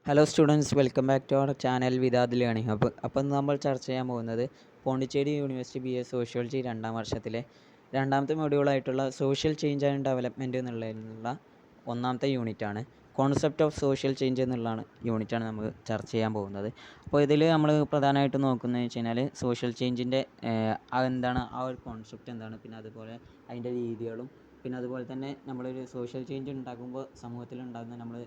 Hello students, welcome back to our channel വിദാദ് learning hub. അപ്പം നമ്മൾ ചർച്ച ചെയ്യാൻ പോകുന്നത് പോണ്ടിച്ചേരി യൂണിവേഴ്സിറ്റി BA സോഷ്യോളജി 2ാം വർഷത്തിലെ രണ്ടാമത്തെ മൊഡ്യൂളായിട്ടുള്ള സോഷ്യൽ ചേഞ്ച് ആൻഡ് ഡെവലപ്മെൻറ്റ് എന്നുള്ളതിനുള്ള 1ാമത്തെ യൂണിറ്റാണ്. കോൺസെപ്റ്റ് ഓഫ് സോഷ്യൽ ചേഞ്ച് എന്നുള്ളതാണ് യൂണിറ്റാണ് നമ്മൾ ചർച്ച ചെയ്യാൻ പോകുന്നത്. അപ്പോൾ ഇതിൽ നമ്മൾ പ്രധാനമായിട്ടും നോക്കുന്നതെന്ന് വെച്ച് കഴിഞ്ഞാൽ സോഷ്യൽ ചേഞ്ചിൻ്റെ എന്താണ് ആ ഒരു കോൺസെപ്റ്റ് എന്താണ്, പിന്നെ അതുപോലെ അതിൻ്റെ രീതികളും, പിന്നെ അതുപോലെ തന്നെ നമ്മളൊരു സോഷ്യൽ ചേഞ്ച് ഉണ്ടാക്കുമ്പോൾ സമൂഹത്തിലുണ്ടാകുന്ന നമ്മൾ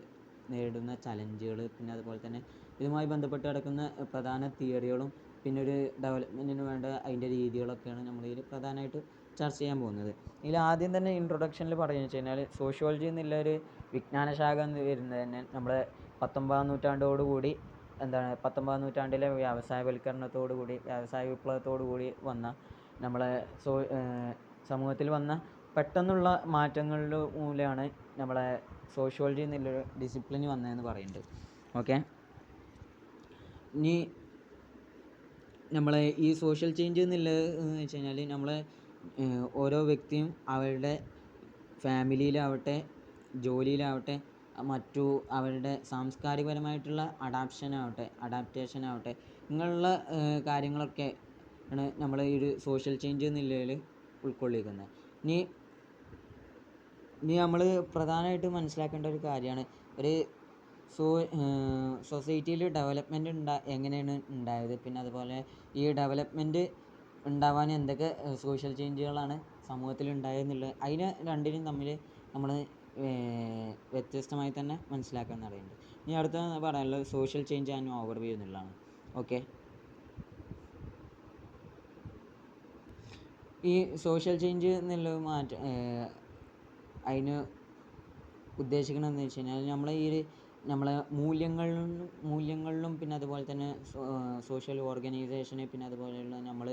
നേരിടുന്ന ചലഞ്ചുകൾ, പിന്നെ അതുപോലെ തന്നെ ഇതുമായി ബന്ധപ്പെട്ട് കിടക്കുന്ന പ്രധാന തിയറികളും, പിന്നെ ഒരു ഡെവലപ്മെൻറ്റിന് വേണ്ട അതിൻ്റെ രീതികളൊക്കെയാണ് നമ്മളിതിൽ പ്രധാനമായിട്ട് ചർച്ച ചെയ്യാൻ പോകുന്നത്. ഇതിൽ ആദ്യം തന്നെ ഇൻട്രൊഡക്ഷനിൽ പറയുകയെന്ന് വെച്ച് കഴിഞ്ഞാൽ സോഷ്യോളജി എന്നുള്ളൊരു വിജ്ഞാനശാഖ എന്ന് വരുന്നത് തന്നെ നമ്മുടെ 19ാം നൂറ്റാണ്ടോടുകൂടി 19ാം നൂറ്റാണ്ടിലെ വ്യവസായ വിപ്ലവത്തോടു കൂടി വന്ന നമ്മളെ സമൂഹത്തിൽ വന്ന പെട്ടെന്നുള്ള മാറ്റങ്ങളുടെ മൂലമാണ് നമ്മളെ സോഷ്യോളജി എന്നുള്ളൊരു ഡിസിപ്ലിൻ വന്നതെന്ന് പറയുന്നുണ്ട്. ഓക്കെ, ഇനി നമ്മളെ ഈ സോഷ്യൽ ചേഞ്ച് എന്നുള്ളത് എന്ന് വെച്ച് കഴിഞ്ഞാൽ നമ്മളെ ഓരോ വ്യക്തിയും അവരുടെ ഫാമിലിയിലാവട്ടെ, ജോലിയിലാവട്ടെ, മറ്റു അവരുടെ സാംസ്കാരികപരമായിട്ടുള്ള അഡാപ്റ്റേഷൻ ആവട്ടെ, ഇങ്ങനെയുള്ള കാര്യങ്ങളൊക്കെ ആണ് നമ്മൾ ഈ ഒരു സോഷ്യൽ ചേഞ്ച് എന്നുള്ളതിൽ ഉൾക്കൊള്ളിക്കുന്നത്. ഇനി നമ്മൾ പ്രധാനമായിട്ട് മനസ്സിലാക്കേണ്ട ഒരു കാര്യമാണ് ഒരു സൊസൈറ്റിയിൽ ഡെവലപ്മെൻറ്റ് എങ്ങനെയാണ് ഉണ്ടായത്, പിന്നെ അതുപോലെ ഈ ഡെവലപ്മെൻറ്റ് ഉണ്ടാവാൻ എന്തൊക്കെ സോഷ്യൽ ചേഞ്ചുകളാണ് സമൂഹത്തിൽ ഉണ്ടായതെന്നുള്ളത്, അതിനെ രണ്ടിനും തമ്മിൽ നമ്മൾ വ്യത്യസ്തമായി തന്നെ മനസ്സിലാക്കാൻ പറയുന്നുണ്ട്. ഇനി അടുത്ത പറയാനുള്ളത് സോഷ്യൽ ചേഞ്ച് ആൻഡ് ഓവർവ്യൂ എന്നുള്ളതാണ്. ഓക്കെ, ഈ സോഷ്യൽ ചേഞ്ച് എന്നുള്ള അതിന് ഉദ്ദേശിക്കണമെന്ന് വെച്ച് കഴിഞ്ഞാൽ നമ്മളെ മൂല്യങ്ങളിലും പിന്നെ അതുപോലെ തന്നെ സോഷ്യൽ ഓർഗനൈസേഷന്, പിന്നെ അതുപോലെയുള്ള നമ്മൾ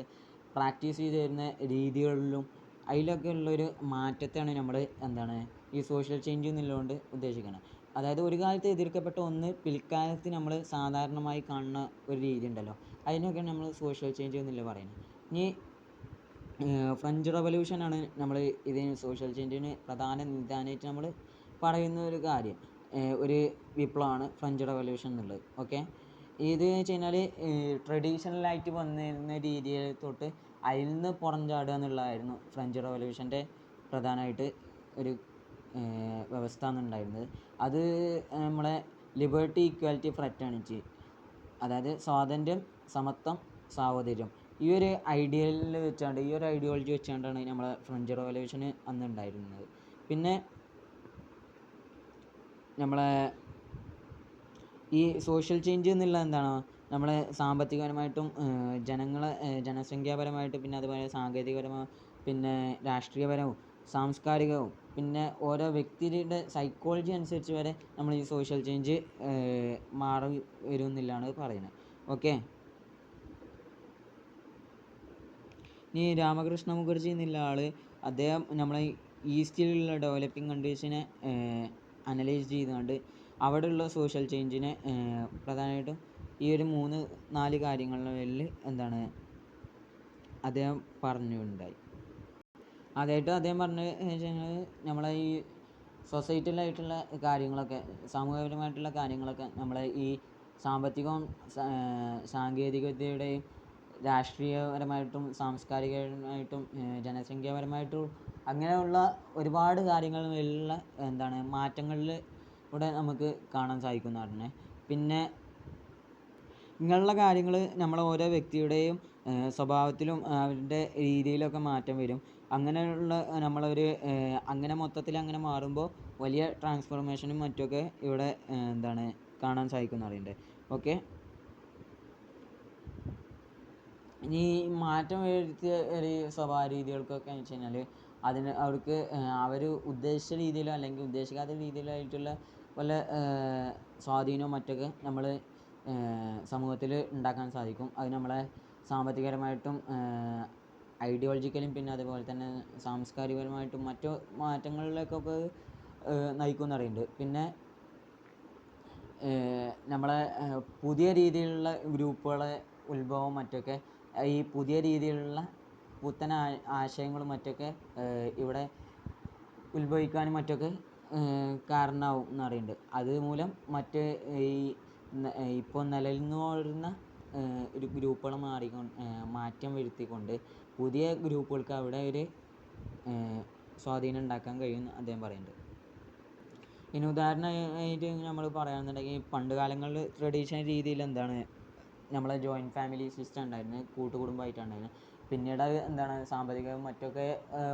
പ്രാക്ടീസ് ചെയ്ത് വരുന്ന രീതികളിലും അതിലൊക്കെ ഉള്ളൊരു മാറ്റത്തെയാണ് നമ്മൾ ഈ സോഷ്യൽ ചേഞ്ച് എന്നുള്ളതുകൊണ്ട് ഉദ്ദേശിക്കുന്നത്. അതായത് ഒരു കാലത്ത് എതിർക്കപ്പെട്ട ഒന്ന് പിൽക്കാലത്ത് നമ്മൾ സാധാരണമായി കാണുന്ന ഒരു രീതി ഉണ്ടല്ലോ, അതിനൊക്കെയാണ് നമ്മൾ സോഷ്യൽ ചേഞ്ച് എന്നുള്ള പറയുന്നത്. ഇനി ഫ്രഞ്ച് റവല്യൂഷനാണ് നമ്മൾ ഇതിന് സോഷ്യൽ ചേഞ്ചിന് പ്രധാന നിദാനമായിട്ട് നമ്മൾ പറയുന്ന ഒരു കാര്യം, ഒരു വിപ്ലവമാണ് ഫ്രഞ്ച് റവല്യൂഷൻ എന്നുള്ളത്. ഓക്കെ, ഇത് വെച്ച് കഴിഞ്ഞാൽ ട്രഡീഷണലായിട്ട് വന്നിരുന്ന രീതിയിൽ തൊട്ട് അതിൽ നിന്ന് പുറം ചാടുക എന്നുള്ളതായിരുന്നു ഫ്രഞ്ച് റവല്യൂഷൻ്റെ പ്രധാനമായിട്ട് ഒരു വ്യവസ്ഥ എന്നുണ്ടായിരുന്നത്. അത് നമ്മളെ ലിബർട്ടി, ഈക്വാലിറ്റി, ഫ്രറ്റേണിറ്റി, അതായത് സ്വാതന്ത്ര്യം, സമത്വം, സാഹോദര്യം, ഈ ഒരു ഐഡിയോളജി വെച്ചുകൊണ്ടാണ് നമ്മളെ ഫ്രഞ്ച് റവല്യൂഷന് അന്ന് ഉണ്ടായിരുന്നത്. പിന്നെ നമ്മളെ ഈ സോഷ്യൽ ചേഞ്ച് എന്നുള്ളത് എന്താണ്, നമ്മളെ സാമ്പത്തികപരമായിട്ടും ജനസംഖ്യാപരമായിട്ടും, പിന്നെ അതുപോലെ സാങ്കേതികപരവും, പിന്നെ രാഷ്ട്രീയപരവും, സാംസ്കാരികവും, പിന്നെ ഓരോ വ്യക്തിയുടെ സൈക്കോളജി അനുസരിച്ച് വരെ നമ്മൾ ഈ സോഷ്യൽ ചേഞ്ച് മാറി വരും എന്നുള്ളതാണ് പറയുന്നത്. ഓക്കെ, ഇനി രാമകൃഷ്ണ മുഖർജി എന്നുള്ള ആൾ, അദ്ദേഹം നമ്മളെ ഈസ്റ്റിലുള്ള ഡെവലപ്പിംഗ് കൺട്രീസിനെ അനലൈസ് ചെയ്തുകൊണ്ട് അവിടെയുള്ള സോഷ്യൽ ചേഞ്ചിനെ പ്രധാനമായിട്ടും ഈ ഒരു 3-4 കാര്യങ്ങളിൽ അദ്ദേഹം പറഞ്ഞുണ്ടായി. ആദ്യമായിട്ട് അദ്ദേഹം പറഞ്ഞത് വെച്ച് കഴിഞ്ഞാൽ നമ്മളെ ഈ സൊസൈറ്റിയിലായിട്ടുള്ള കാര്യങ്ങളൊക്കെ, സാമൂഹികപരമായിട്ടുള്ള കാര്യങ്ങളൊക്കെ നമ്മളെ ഈ സാമ്പത്തികവും സാങ്കേതികവിദ്യയുടെയും രാഷ്ട്രീയപരമായിട്ടും സാംസ്കാരികപരമായിട്ടും ജനസംഖ്യാപരമായിട്ടും അങ്ങനെയുള്ള ഒരുപാട് കാര്യങ്ങളിലുള്ള മാറ്റങ്ങളിൽ ഇവിടെ നമുക്ക് കാണാൻ സാധിക്കുന്നതാണ്. പിന്നെ ഇങ്ങനെയുള്ള കാര്യങ്ങൾ നമ്മളെ ഓരോ വ്യക്തിയുടെയും സ്വഭാവത്തിലും അവരുടെ രീതിയിലൊക്കെ മാറ്റം വരും. അങ്ങനെയുള്ള അങ്ങനെ മൊത്തത്തിൽ അങ്ങനെ മാറുമ്പോൾ വലിയ ട്രാൻസ്ഫോർമേഷനും മറ്റുമൊക്കെ ഇവിടെ കാണാൻ സാധിക്കുന്നതുണ്ട്. ഓക്കെ, ഇനി മാറ്റം വരുത്തിയ ഒരു സ്വഭാവ രീതികൾക്കൊക്കെ എന്ന് വെച്ച് കഴിഞ്ഞാൽ അവർക്ക് അവർ ഉദ്ദേശിച്ച രീതിയിലോ അല്ലെങ്കിൽ ഉദ്ദേശിക്കാത്ത രീതിയിലോ ആയിട്ടുള്ള വല്ല സ്വാധീനവും മറ്റൊക്കെ നമ്മൾ സമൂഹത്തിൽ ഉണ്ടാക്കാൻ സാധിക്കും. അത് നമ്മളെ സാമ്പത്തികപരമായിട്ടും ഐഡിയോളജിക്കലും, പിന്നെ അതുപോലെ തന്നെ സാംസ്കാരികപരമായിട്ടും മറ്റു മാറ്റങ്ങളിലേക്കൊക്കെ നയിക്കുമെന്ന് പറയുന്നുണ്ട്. പിന്നെ നമ്മളെ പുതിയ രീതിയിലുള്ള ഗ്രൂപ്പുകളെ ഉത്ഭവം മറ്റൊക്കെ ഈ പുതിയ രീതിയിലുള്ള പുത്തൻ ആശയങ്ങളും മറ്റൊക്കെ ഇവിടെ ഉത്ഭവിക്കാനും മറ്റൊക്കെ കാരണമാവും എന്ന് പറയുന്നുണ്ട്. അതുമൂലം ഈ ഇപ്പോൾ നിലനിന്ന് വരുന്ന ഒരു ഗ്രൂപ്പുകൾ മാറ്റം വരുത്തിക്കൊണ്ട് പുതിയ ഗ്രൂപ്പുകൾക്ക് അവിടെ ഒരു സ്വാധീനം ഉണ്ടാക്കാൻ കഴിയുമെന്ന് അദ്ദേഹം പറയുന്നുണ്ട്. ഇനി ഉദാഹരണമായിട്ട് നമ്മൾ പറയുകയാണെന്നുണ്ടെങ്കിൽ പണ്ട് കാലങ്ങളിൽ ട്രഡീഷണൽ രീതിയിൽ എന്താണ് നമ്മളെ ജോയിൻറ്റ് ഫാമിലി സിസ്റ്റം ഉണ്ടായിരുന്നു, കൂട്ടുകുടുംബമായിട്ടുണ്ടായിരുന്നു. പിന്നീട് അത് എന്താണ് സാമ്പത്തികവും മറ്റൊക്കെ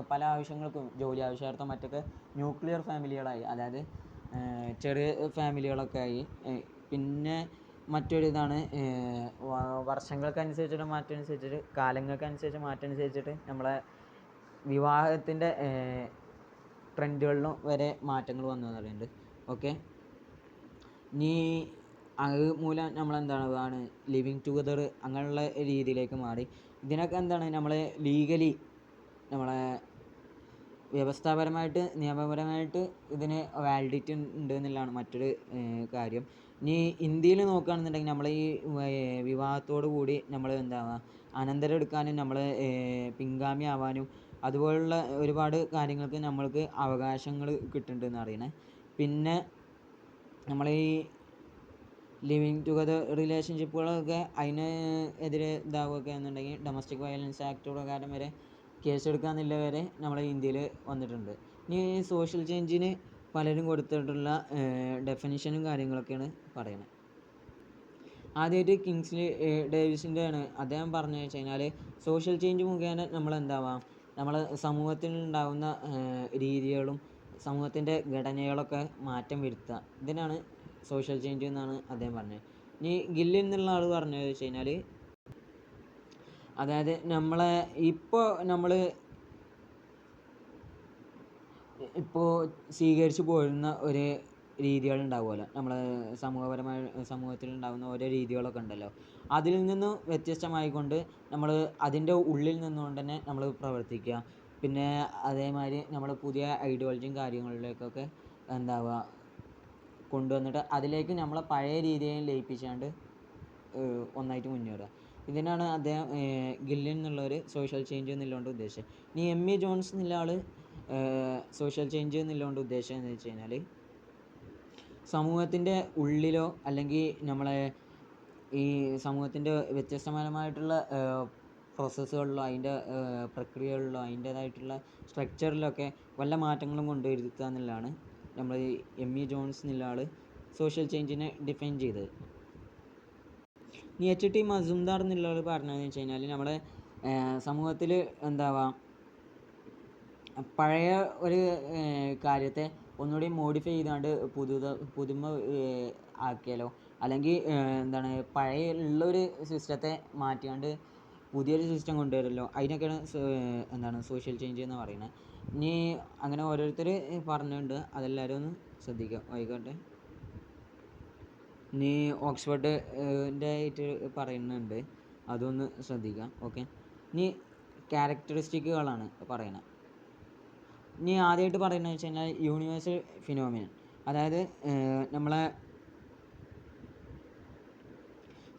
പല ആവശ്യങ്ങൾക്കും ജോലി ആവശ്യാർത്ഥം മറ്റൊക്കെ ന്യൂക്ലിയർ ഫാമിലികളായി, അതായത് ചെറിയ ഫാമിലികളൊക്കെ ആയി. പിന്നെ മറ്റൊരിതാണ് വർഷങ്ങൾക്കനുസരിച്ചിട്ട് മാറ്റം അനുസരിച്ചിട്ട് കാലങ്ങൾക്കനുസരിച്ച് മാറ്റം അനുസരിച്ചിട്ട് നമ്മളെ വിവാഹത്തിൻ്റെ ട്രെൻഡുകളിലും വരെ മാറ്റങ്ങൾ വന്നു എന്ന് പറയുന്നുണ്ട്. ഓക്കെ, ഇനി അത് മൂലം നമ്മളെന്താണ് ലിവിങ് ടുഗദർ അങ്ങനെയുള്ള രീതിയിലേക്ക് മാറി. ഇതിനൊക്കെ എന്താണ് നമ്മളെ ലീഗലി നമ്മളെ വ്യവസ്ഥാപരമായിട്ട് നിയമപരമായിട്ട് ഇതിന് വാലിഡിറ്റി ഉണ്ട് എന്നുള്ളതാണ് മറ്റൊരു കാര്യം. ഇനി ഇന്ത്യയിൽ നോക്കുകയാണെന്നുണ്ടെങ്കിൽ നമ്മൾ ഈ വിവാഹത്തോടു കൂടി നമ്മൾ അനന്തരം എടുക്കാനും നമ്മൾ പിൻഗാമി ആവാനും അതുപോലുള്ള ഒരുപാട് കാര്യങ്ങൾക്ക് നമ്മൾക്ക് അവകാശങ്ങൾ കിട്ടുന്നുണ്ടെന്ന് അറിയണേ. പിന്നെ നമ്മൾ ഈ ലിവിങ് ടുഗദർ റിലേഷൻഷിപ്പുകളൊക്കെ അതിന് എതിരെ ഇതാവുകയൊക്കെ എന്നുണ്ടെങ്കിൽ ഡൊമസ്റ്റിക് വയലൻസ് ആക്ട് പ്രകാരം വരെ കേസെടുക്കാമെന്നുള്ള വരെ നമ്മളെ ഇന്ത്യയിൽ വന്നിട്ടുണ്ട്. ഇനി സോഷ്യൽ ചേഞ്ചിന് പലരും കൊടുത്തിട്ടുള്ള ഡെഫിനിഷനും കാര്യങ്ങളൊക്കെയാണ് പറയുന്നത്. ആദ്യമായിട്ട് കിങ്സ്ലി ഡേവിസിൻ്റെ ആണ് അദ്ദേഹം പറഞ്ഞു വെച്ച് കഴിഞ്ഞാൽ സോഷ്യൽ ചേഞ്ച് മുഖേന നമ്മൾ സമൂഹത്തിൽ ഉണ്ടാകുന്ന രീതികളും സമൂഹത്തിൻ്റെ ഘടനകളൊക്കെ മാറ്റം വരുത്തുക, ഇതിനാണ് സോഷ്യൽ ചേഞ്ച് എന്നാണ് അദ്ദേഹം പറഞ്ഞത്. ഇനി ഗില്ലിൻ എന്നുള്ള ആൾ പറഞ്ഞത് വെച്ച് കഴിഞ്ഞാൽ അതായത് ഇപ്പോൾ സ്വീകരിച്ചു പോരുന്ന ഒരു രീതികളുണ്ടാവുമല്ലോ, നമ്മളെ സമൂഹത്തിൽ ഉണ്ടാകുന്ന ഓരോ രീതികളൊക്കെ ഉണ്ടല്ലോ, അതിൽ നിന്നും വ്യത്യസ്തമായിക്കൊണ്ട് നമ്മൾ അതിൻ്റെ ഉള്ളിൽ നിന്നുകൊണ്ട് തന്നെ നമ്മൾ പ്രവർത്തിക്കുക. പിന്നെ അതേമാതിരി നമ്മൾ പുതിയ ഐഡിയോളജിയും കാര്യങ്ങളിലേക്കൊക്കെ കൊണ്ടുവന്നിട്ട് അതിലേക്ക് നമ്മളെ പഴയ രീതിയെ ലയിപ്പിച്ചുകൊണ്ട് ഒന്നായിട്ട് മുന്നേറുക. ഇതിനാണ് അദ്ദേഹം ഗില്ലിൻ എന്നുള്ളൊരു സോഷ്യൽ ചേഞ്ച് എന്നുള്ളതുകൊണ്ട് ഉദ്ദേശിച്ചത്. ഇനി എം.ഇ. ജോൺസ് എന്നുള്ള ആൾ സോഷ്യൽ ചേഞ്ച് എന്നുള്ളതുകൊണ്ട് ഉദ്ദേശം എന്ന് വെച്ച് കഴിഞ്ഞാൽ സമൂഹത്തിൻ്റെ ഉള്ളിലോ അല്ലെങ്കിൽ നമ്മളെ ഈ സമൂഹത്തിൻ്റെ വ്യത്യസ്തപരമായിട്ടുള്ള പ്രോസസ്സുകളിലോ അതിൻ്റെ പ്രക്രിയകളിലോ അതിൻ്റേതായിട്ടുള്ള സ്ട്രക്ചറിലൊക്കെ വല്ല മാറ്റങ്ങളും കൊണ്ടുവരുത്തുക എന്നുള്ളതാണ് നമ്മൾ എം.ഇ. ജോൺസ് എന്നുള്ള ആൾ സോഷ്യൽ ചേഞ്ചിനെ ഡിഫൈൻ ചെയ്തത്. ഇനി H.T. മസുംദാർ എന്നുള്ള ആൾ പറഞ്ഞതെന്ന് വെച്ച് കഴിഞ്ഞാൽ നമ്മുടെ സമൂഹത്തിൽ പഴയ ഒരു കാര്യത്തെ ഒന്നുകൂടി മോഡിഫൈ ചെയ്താണ്ട് പുതുമ ആക്കിയാലോ, അല്ലെങ്കിൽ പഴയ ഉള്ളൊരു സിസ്റ്റത്തെ മാറ്റിയാണ്ട് പുതിയൊരു സിസ്റ്റം കൊണ്ടുവരുമല്ലോ, അതിനൊക്കെയാണ് സോഷ്യൽ ചേഞ്ച് എന്ന് പറയുന്നത്. ഇനി അങ്ങനെ ഓരോരുത്തർ പറഞ്ഞിട്ടുണ്ട്, അതെല്ലാവരും ഒന്ന് ശ്രദ്ധിക്കുക, ആയിക്കോട്ടെ. ഇനി ഓക്സ്ഫോർഡിൻ്റെ ആയിട്ട് പറയുന്നുണ്ട്, അതൊന്ന് ശ്രദ്ധിക്കാം. ഓക്കെ, ഇനി ക്യാരക്ടറിസ്റ്റിക്കുകളാണ് പറയുന്നത്. ഇനി ആദ്യമായിട്ട് പറയുന്നത് വെച്ച് കഴിഞ്ഞാൽ യൂണിവേഴ്സൽ ഫിനോമിനൻ, അതായത് നമ്മളെ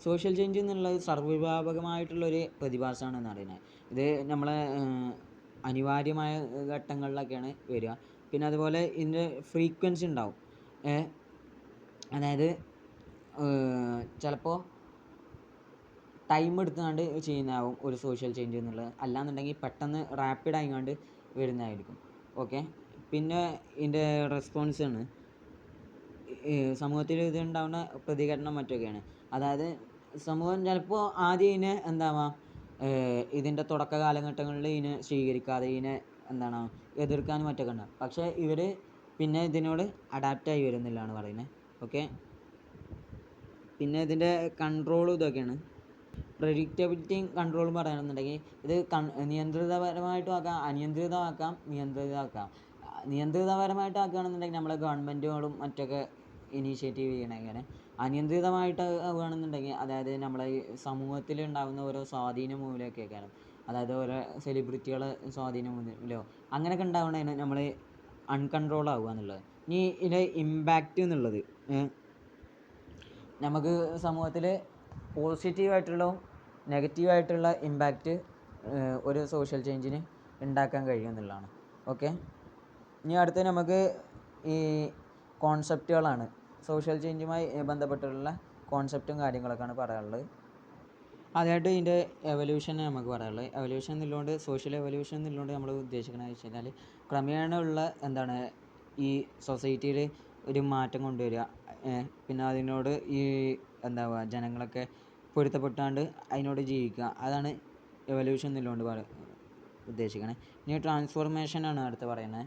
സോഷ്യൽ ചേഞ്ച് എന്നുള്ളത് സർവ്വവ്യാപകമായിട്ടുള്ളൊരു പ്രതിഭാസമാണെന്ന് പറയുന്നത്. ഇത് നമ്മളെ അനിവാര്യമായ ഘട്ടങ്ങളിലൊക്കെയാണ് വരിക. പിന്നെ അതുപോലെ ഇതിൻ്റെ ഫ്രീക്വൻസി ഉണ്ടാവും. അതായത് ചിലപ്പോൾ ടൈം എടുത്തുകൊണ്ട് ചെയ്യുന്നതാവും ഒരു സോഷ്യൽ ചേഞ്ച് എന്നുള്ളത്, അല്ലാന്നുണ്ടെങ്കിൽ പെട്ടെന്ന് റാപ്പിഡ് ആയിക്കൊണ്ട് വരുന്നതായിരിക്കും. ഓക്കെ, പിന്നെ ഇതിൻ്റെ റെസ്പോൺസ് ആണ് സമൂഹത്തിൽ ഇതുണ്ടാവുന്ന പ്രതികരണം മറ്റൊക്കെയാണ്. അതായത് സമൂഹം ചിലപ്പോൾ ആദ്യം ഇതിനെ ഇതിൻ്റെ തുടക്ക കാലഘട്ടങ്ങളിൽ ഇതിനെ സ്വീകരിക്കാതെ ഇതിനെ എതിർക്കാനും മറ്റൊക്കെ ഉണ്ടാകും. പക്ഷേ ഇവർ പിന്നെ ഇതിനോട് അഡാപ്റ്റായി വരുന്നില്ലാണ് പറയുന്നത്. ഓക്കെ, പിന്നെ ഇതിൻ്റെ കൺട്രോളും ഇതൊക്കെയാണ്. പ്രെഡിക്റ്റബിലിറ്റിയും കൺട്രോളും പറയുകയാണെന്നുണ്ടെങ്കിൽ ഇത് നിയന്ത്രിതപരമായിട്ടും ആക്കാം, അനിയന്ത്രിതമാക്കാം, നിയന്ത്രിതപരമായിട്ട് ആക്കുകയാണെന്നുണ്ടെങ്കിൽ നമ്മളെ ഗവൺമെൻറ്റുകളും മറ്റൊക്കെ ഇനീഷ്യേറ്റീവ് ചെയ്യണം. ഇങ്ങനെ അനിയന്ത്രിതമായിട്ട് ആവുകയാണെന്നുണ്ടെങ്കിൽ അതായത് നമ്മളെ ഈ സമൂഹത്തിലുണ്ടാകുന്ന ഓരോ സ്വാധീനം മൂലമൊക്കെയാണ്, അതായത് ഓരോ സെലിബ്രിറ്റികളെ സ്വാധീനം മൂലമോ അങ്ങനെയൊക്കെ ഉണ്ടാവുന്നതിന് നമ്മൾ അൺകൺട്രോൾ ആവുക എന്നുള്ളത്. ഇനി ഇതിൻ്റെ ഇമ്പാക്റ്റ് എന്നുള്ളത് നമുക്ക് സമൂഹത്തിൽ പോസിറ്റീവായിട്ടുള്ളതും നെഗറ്റീവായിട്ടുള്ള ഇമ്പാക്റ്റ് ഒരു സോഷ്യൽ ചേഞ്ചിന് ഉണ്ടാക്കാൻ കഴിയും എന്നുള്ളതാണ്. ഓക്കെ, ഇനി അടുത്ത് നമുക്ക് ഈ കോൺസെപ്റ്റുകളാണ്, സോഷ്യൽ ചേഞ്ചുമായി ബന്ധപ്പെട്ടുള്ള കോൺസെപ്റ്റും കാര്യങ്ങളൊക്കെയാണ് പറയാനുള്ളത്. ആദ്യമായിട്ട് ഇതിൻ്റെ എവല്യൂഷൻ നമുക്ക് പറയാനുള്ളത്. എവല്യൂഷൻ എന്നുള്ളതുകൊണ്ട് സോഷ്യൽ എവല്യൂഷൻ എന്നുള്ളതുകൊണ്ട് നമ്മൾ ഉദ്ദേശിക്കുന്നത് വെച്ച് കഴിഞ്ഞാൽ ക്രമേണ ഉള്ള ഈ സൊസൈറ്റിയിൽ ഒരു മാറ്റം കൊണ്ടുവരിക, പിന്നെ അതിനോട് ഈ ജനങ്ങളൊക്കെ പൊരുത്തപ്പെട്ടാണ്ട് അതിനോട് ജീവിക്കുക. അതാണ് എവല്യൂഷൻ എന്നുള്ളതുകൊണ്ട് ഉദ്ദേശിക്കണേ. ഇനി ട്രാൻസ്ഫോർമേഷനാണ് അടുത്ത് പറയുന്നത്.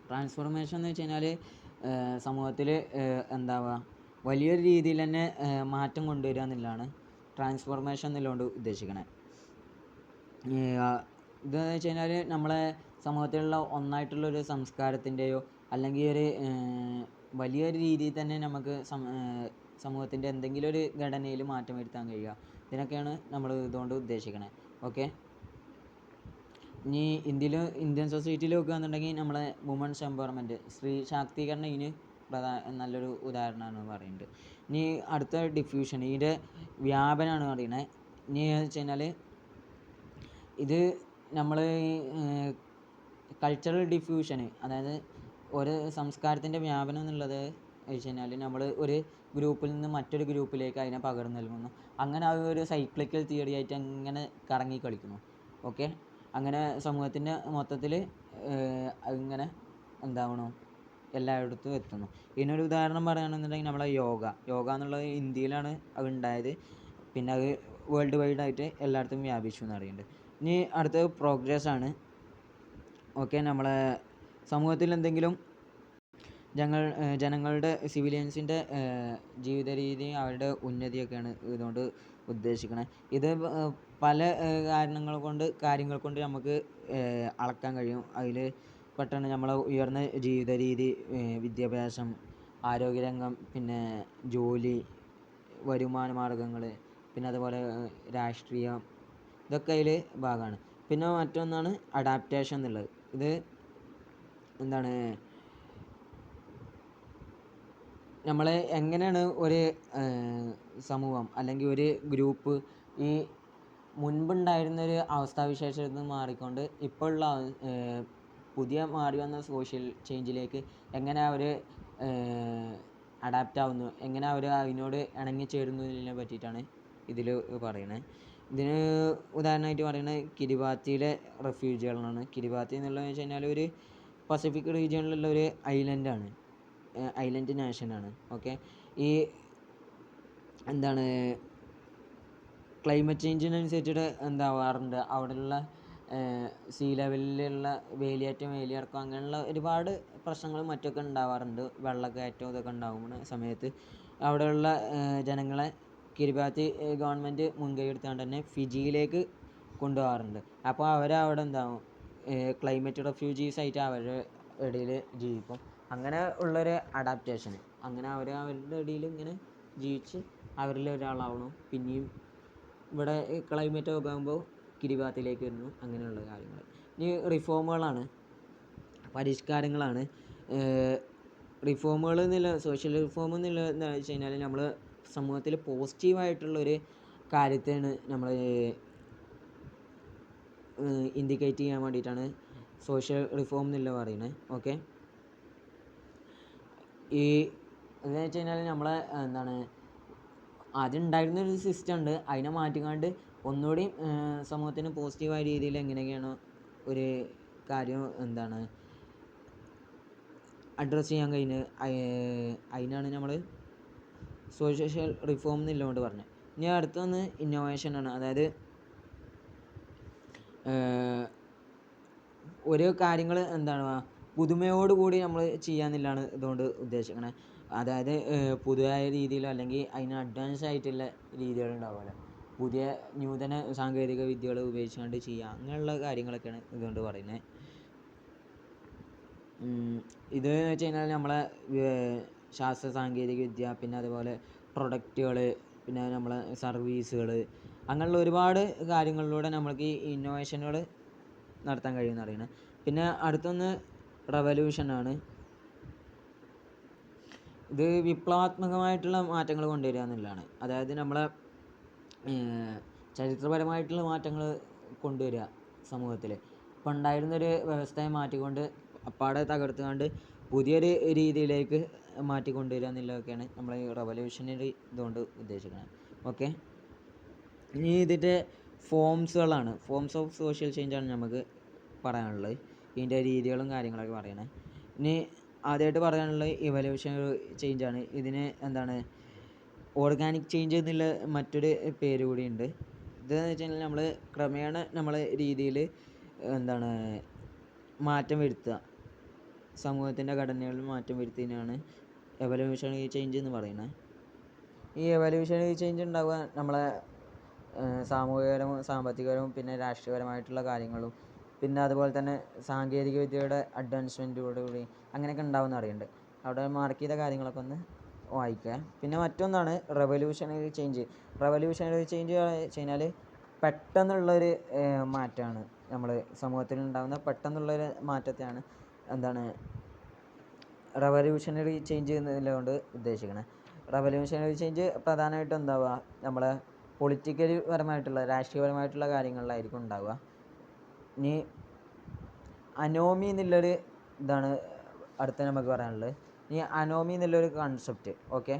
ട്രാൻസ്ഫോർമേഷൻ എന്ന് വെച്ച് കഴിഞ്ഞാൽ സമൂഹത്തിൽ വലിയൊരു രീതിയിൽ തന്നെ മാറ്റം കൊണ്ടുവരിക എന്നുള്ളതാണ് ട്രാൻസ്ഫോർമേഷൻ എന്നുള്ളതുകൊണ്ട് ഉദ്ദേശിക്കണേ. ഇതെന്ന് വെച്ച് കഴിഞ്ഞാൽ നമ്മളെ സമൂഹത്തിലുള്ള ഒന്നായിട്ടുള്ളൊരു സംസ്കാരത്തിൻ്റെയോ അല്ലെങ്കിൽ ഒരു വലിയൊരു രീതിയിൽ തന്നെ നമുക്ക് സമൂഹത്തിൻ്റെ എന്തെങ്കിലും ഒരു ഘടനയിൽ മാറ്റം വരുത്താൻ കഴിയുക. ഇതിനൊക്കെയാണ് നമ്മൾ ഇതുകൊണ്ട് ഉദ്ദേശിക്കണേ. ഓക്കെ. ഇനി ഇന്ത്യൻ സൊസൈറ്റിയിൽ നോക്കുകയാണെന്നുണ്ടെങ്കിൽ നമ്മളെ വുമൺസ് എംപവർമെൻറ്റ്, സ്ത്രീ ശാക്തീകരണം ഇതിന് നല്ലൊരു ഉദാഹരണമാണ് പറയുന്നത്. ഇനി അടുത്ത ഡിഫ്യൂഷൻ, ഇതിൻ്റെ വ്യാപനമാണ് പറയുന്നത്. ഇനി വെച്ച് കഴിഞ്ഞാൽ ഇത് നമ്മൾ കൾച്ചറൽ ഡിഫ്യൂഷന്, അതായത് ഒരു സംസ്കാരത്തിൻ്റെ വ്യാപനം എന്നുള്ളത് വെച്ച് കഴിഞ്ഞാൽ നമ്മൾ ഒരു ഗ്രൂപ്പിൽ നിന്ന് മറ്റൊരു ഗ്രൂപ്പിലേക്ക് അതിനെ പകർന്നു നൽകുന്നു. അങ്ങനെ ഒരു സൈക്ലിക്കൽ തിയറി ആയിട്ട് അങ്ങനെ കറങ്ങി കളിക്കുന്നു. ഓക്കെ. അങ്ങനെ സമൂഹത്തിൻ്റെ മൊത്തത്തിൽ ഇങ്ങനെ എല്ലായിടത്തും എത്തുന്നു. ഇതിനൊരു ഉദാഹരണം പറയുകയാണെന്നുണ്ടെങ്കിൽ നമ്മളെ യോഗ എന്നുള്ളത് ഇന്ത്യയിലാണ് അത് ഉണ്ടായത്. പിന്നെ അത് വേൾഡ് വൈഡ് ആയിട്ട് എല്ലായിടത്തും വ്യാപിച്ചു എന്ന് അറിയുന്നുണ്ട്. ഇനി അടുത്തത് പ്രോഗ്രസ് ആണ്. ഓക്കെ. നമ്മളെ സമൂഹത്തിൽ എന്തെങ്കിലും ജനങ്ങളുടെ സിവിലിയൻസിൻ്റെ ജീവിത രീതി, അവരുടെ ഉന്നതിയൊക്കെയാണ് ഇതുകൊണ്ട് ഉദ്ദേശിക്കുന്നത്. ഇത് പല കാര്യങ്ങൾ കൊണ്ട് നമുക്ക് അളക്കാൻ കഴിയും. അതിൽ പെട്ടെന്ന് നമ്മളെ ഉയർന്ന ജീവിത രീതി, വിദ്യാഭ്യാസം, ആരോഗ്യരംഗം, പിന്നെ ജോലി, വരുമാന മാർഗ്ഗങ്ങൾ, പിന്നെ അതുപോലെ രാഷ്ട്രീയം, ഇതൊക്കെ അതിൽ ഭാഗമാണ്. പിന്നെ മറ്റൊന്നാണ് അഡാപ്റ്റേഷൻ എന്നുള്ളത്. ഇത് നമ്മൾ എങ്ങനെയാണ് ഒരു സമൂഹം അല്ലെങ്കിൽ ഒരു ഗ്രൂപ്പ് ഈ മുൻപുണ്ടായിരുന്നൊരു അവസ്ഥാവിശേഷത്തിൽ നിന്ന് മാറിക്കൊണ്ട് ഇപ്പോൾ ഉള്ള മാറി വന്ന സോഷ്യൽ ചേഞ്ചിലേക്ക് എങ്ങനെ അവർ അഡാപ്റ്റ് ആവുന്നു, എങ്ങനെ അവർ അതിനോട് ഇണങ്ങിച്ചേരുന്നതിനെ പറ്റിയിട്ടാണ് ഇതിൽ പറയുന്നത്. ഇതിന് ഉദാഹരണമായിട്ട് പറയുന്നത് കിരിബാത്തിയിലെ റെഫ്യൂജികളാണ്. കിരിബാത്തി എന്നുള്ളതെന്ന് വെച്ച് കഴിഞ്ഞാൽ ഒരു പസഫിക് റീജിയണിലുള്ള ഒരു ഐലൻഡ് നാഷനാണ്. ഓക്കെ. ഈ ക്ലൈമറ്റ് ചേഞ്ചിനനുസരിച്ചിട്ട് എന്താവാറുണ്ട്, അവിടെയുള്ള സീ ലെവലിലുള്ള വേലിയേറ്റം, വേലിയിറക്കം, അങ്ങനെയുള്ള ഒരുപാട് പ്രശ്നങ്ങളും മറ്റൊക്കെ ഉണ്ടാവാറുണ്ട്. വെള്ളക്കയറ്റം ഇതൊക്കെ ഉണ്ടാകുന്ന സമയത്ത് അവിടെയുള്ള ജനങ്ങളെ കിരിബാത്തി ഗവൺമെൻറ് മുൻകൈ എടുത്തുകൊണ്ട് തന്നെ ഫിജിയിലേക്ക് കൊണ്ടുപോകാറുണ്ട്. അപ്പോൾ അവരവിടെ ക്ലൈമറ്റ് റെഫ്യൂജീസ് ആയിട്ട് അവരുടെ ഇടയിൽ ജീവിക്കും. അങ്ങനെ ഉള്ളൊരു അഡാപ്റ്റേഷൻ, അങ്ങനെ അവരുടെ ഇടയിൽ ഇങ്ങനെ ജീവിച്ച് അവരിൽ ഒരാളാവണം. പിന്നെയും ഇവിടെ ക്ലൈമറ്റ് ഒക്കെ ആകുമ്പോൾ കിരിബാത്തിയിലേക്ക് വരുന്നു. അങ്ങനെയുള്ള കാര്യങ്ങൾ. ഇനി റിഫോമുകളാണ്, പരിഷ്കാരങ്ങളാണ്. റിഫോമുകൾ എന്നുള്ള സോഷ്യൽ റിഫോം എന്നുള്ളത് എന്താ വെച്ച് കഴിഞ്ഞാൽ നമ്മൾ സമൂഹത്തിൽ പോസിറ്റീവായിട്ടുള്ളൊരു കാര്യത്തെയാണ് നമ്മൾ ഇൻഡിക്കേറ്റ് ചെയ്യാൻ വേണ്ടിയിട്ടാണ് സോഷ്യൽ റിഫോം എന്നുള്ളത് പറയുന്നത്. ഓക്കെ. എന്ന് വെച്ച് കഴിഞ്ഞാൽ നമ്മളെ ആദ്യം ഉണ്ടായിരുന്നൊരു സിസ്റ്റം ഉണ്ട്, അതിനെ മാറ്റിക്കൊണ്ട് ഒന്നുകൂടി സമൂഹത്തിന് പോസിറ്റീവായ രീതിയിൽ എങ്ങനെയൊക്കെയാണ് ഒരു കാര്യം അഡ്രസ്സ് ചെയ്യാൻ കഴിയുന്നത്, അതിനാണ് നമ്മൾ സോഷ്യൽ റിഫോം എന്നുള്ളതുകൊണ്ട് പറഞ്ഞത്. ഇനി അടുത്തൊന്ന് ഇന്നോവേഷനാണ്. അതായത് ഓരോ കാര്യങ്ങൾ പുതുമയോടുകൂടി നമ്മൾ ചെയ്യാമെന്നുള്ളതാണ് ഇതുകൊണ്ട് ഉദ്ദേശിക്കുന്നത്. അതായത് പുതിയ രീതിയിലോ അല്ലെങ്കിൽ അതിന് അഡ്വാൻസ് ആയിട്ടുള്ള രീതികളുണ്ടാവുമല്ലോ, പുതിയ നൂതന സാങ്കേതിക വിദ്യകൾ ഉപയോഗിച്ചുകൊണ്ട് ചെയ്യുക, അങ്ങനെയുള്ള കാര്യങ്ങളൊക്കെയാണ് ഇതുകൊണ്ട് പറയുന്നത്. ഇത് വെച്ച് കഴിഞ്ഞാൽ നമ്മളെ ശാസ്ത്ര സാങ്കേതിക വിദ്യ, പിന്നെ അതുപോലെ പ്രൊഡക്റ്റുകൾ, പിന്നെ നമ്മളെ സർവീസുകൾ, അങ്ങനെയുള്ള ഒരുപാട് കാര്യങ്ങളിലൂടെ നമ്മൾക്ക് ഈ ഇന്നോവേഷനുകൾ നടത്താൻ കഴിയുമെന്ന് പറയുന്നത്. പിന്നെ അടുത്തൊന്ന് റവല്യൂഷനാണ്. ഇത് വിപ്ലവാത്മകമായിട്ടുള്ള മാറ്റങ്ങൾ കൊണ്ടുവരിക എന്നുള്ളതാണ്. അതായത് നമ്മളെ ചരിത്രപരമായിട്ടുള്ള മാറ്റങ്ങൾ കൊണ്ടുവരിക സമൂഹത്തിൽ. ഇപ്പോൾ ഉണ്ടായിരുന്നൊരു വ്യവസ്ഥയെ മാറ്റിക്കൊണ്ട് അപ്പാടെ തകർത്തുകൊണ്ട് പുതിയൊരു രീതിയിലേക്ക് മാറ്റിക്കൊണ്ടുവരിക എന്നുള്ളതൊക്കെയാണ് നമ്മൾ ഈ റവല്യൂഷണറി ഇതുകൊണ്ട് ഉദ്ദേശിക്കുന്നത്. ഓക്കെ, ഇനി ഇതിൻ്റെ ഫോംസ് ഓഫ് സോഷ്യൽ ചേഞ്ചാണ് നമുക്ക് പറയാനുള്ളത്. ഇതിൻ്റെ രീതികളും കാര്യങ്ങളൊക്കെ പറയണേ. ഇനി ആദ്യമായിട്ട് പറയാനുള്ളത് ഇവല്യൂഷണറി ചേഞ്ചാണ്. ഇതിന് എന്താണ് ഓർഗാനിക് ചേഞ്ച് എന്നുള്ള മറ്റൊരു പേര് കൂടിയുണ്ട്. ഇതെന്ന് വെച്ച് കഴിഞ്ഞാൽ നമ്മൾ ക്രമേണ നമ്മളെ രീതിയിൽ എന്താണ് മാറ്റം വരുത്തുക, സമൂഹത്തിൻ്റെ ഘടനകളിൽ മാറ്റം വരുത്തുന്നതിനാണ് എവല്യൂഷണറി ചേഞ്ച് എന്ന് പറയുന്നത്. ഈ എവല്യൂഷണറി ചേഞ്ച് ഉണ്ടാവുക നമ്മളെ സാമൂഹികപരവും സാമ്പത്തികപരവും പിന്നെ രാഷ്ട്രീയപരമായിട്ടുള്ള കാര്യങ്ങളും പിന്നെ അതുപോലെ തന്നെ സാങ്കേതിക വിദ്യയുടെ അഡ്വാൻസ്മെൻറ്റോടുകൂടി അങ്ങനെയൊക്കെ ഉണ്ടാവുമെന്ന് അറിയുന്നുണ്ട്. അവിടെ മാർക്ക് ചെയ്ത കാര്യങ്ങളൊക്കെ ഒന്ന് വായിക്കുക. പിന്നെ മറ്റൊന്നാണ് റവല്യൂഷണറി ചേഞ്ച്. റവല്യൂഷണറി ചേഞ്ച് വെച്ച് കഴിഞ്ഞാൽ പെട്ടെന്നുള്ളൊരു മാറ്റമാണ്. നമ്മൾ സമൂഹത്തിൽ ഉണ്ടാകുന്ന പെട്ടെന്നുള്ളൊരു മാറ്റത്തെയാണ് എന്താണ് റവല്യൂഷണറി ചേഞ്ച് എന്നതുകൊണ്ട് ഉദ്ദേശിക്കുന്നത്. റവല്യൂഷണറി ചേഞ്ച് പ്രധാനമായിട്ടും എന്താവുക, നമ്മളെ പൊളിറ്റിക്കൽ പരമായിട്ടുള്ള രാഷ്ട്രീയപരമായിട്ടുള്ള കാര്യങ്ങളിലായിരിക്കും ഉണ്ടാവുക. ഇനി അനോമി എന്നുള്ളൊരു ഇതാണ് അടുത്ത നമുക്ക് പറയാനുള്ളത്. ഈ അനോമി എന്നുള്ളൊരു കോൺസെപ്റ്റ്. ഓക്കെ,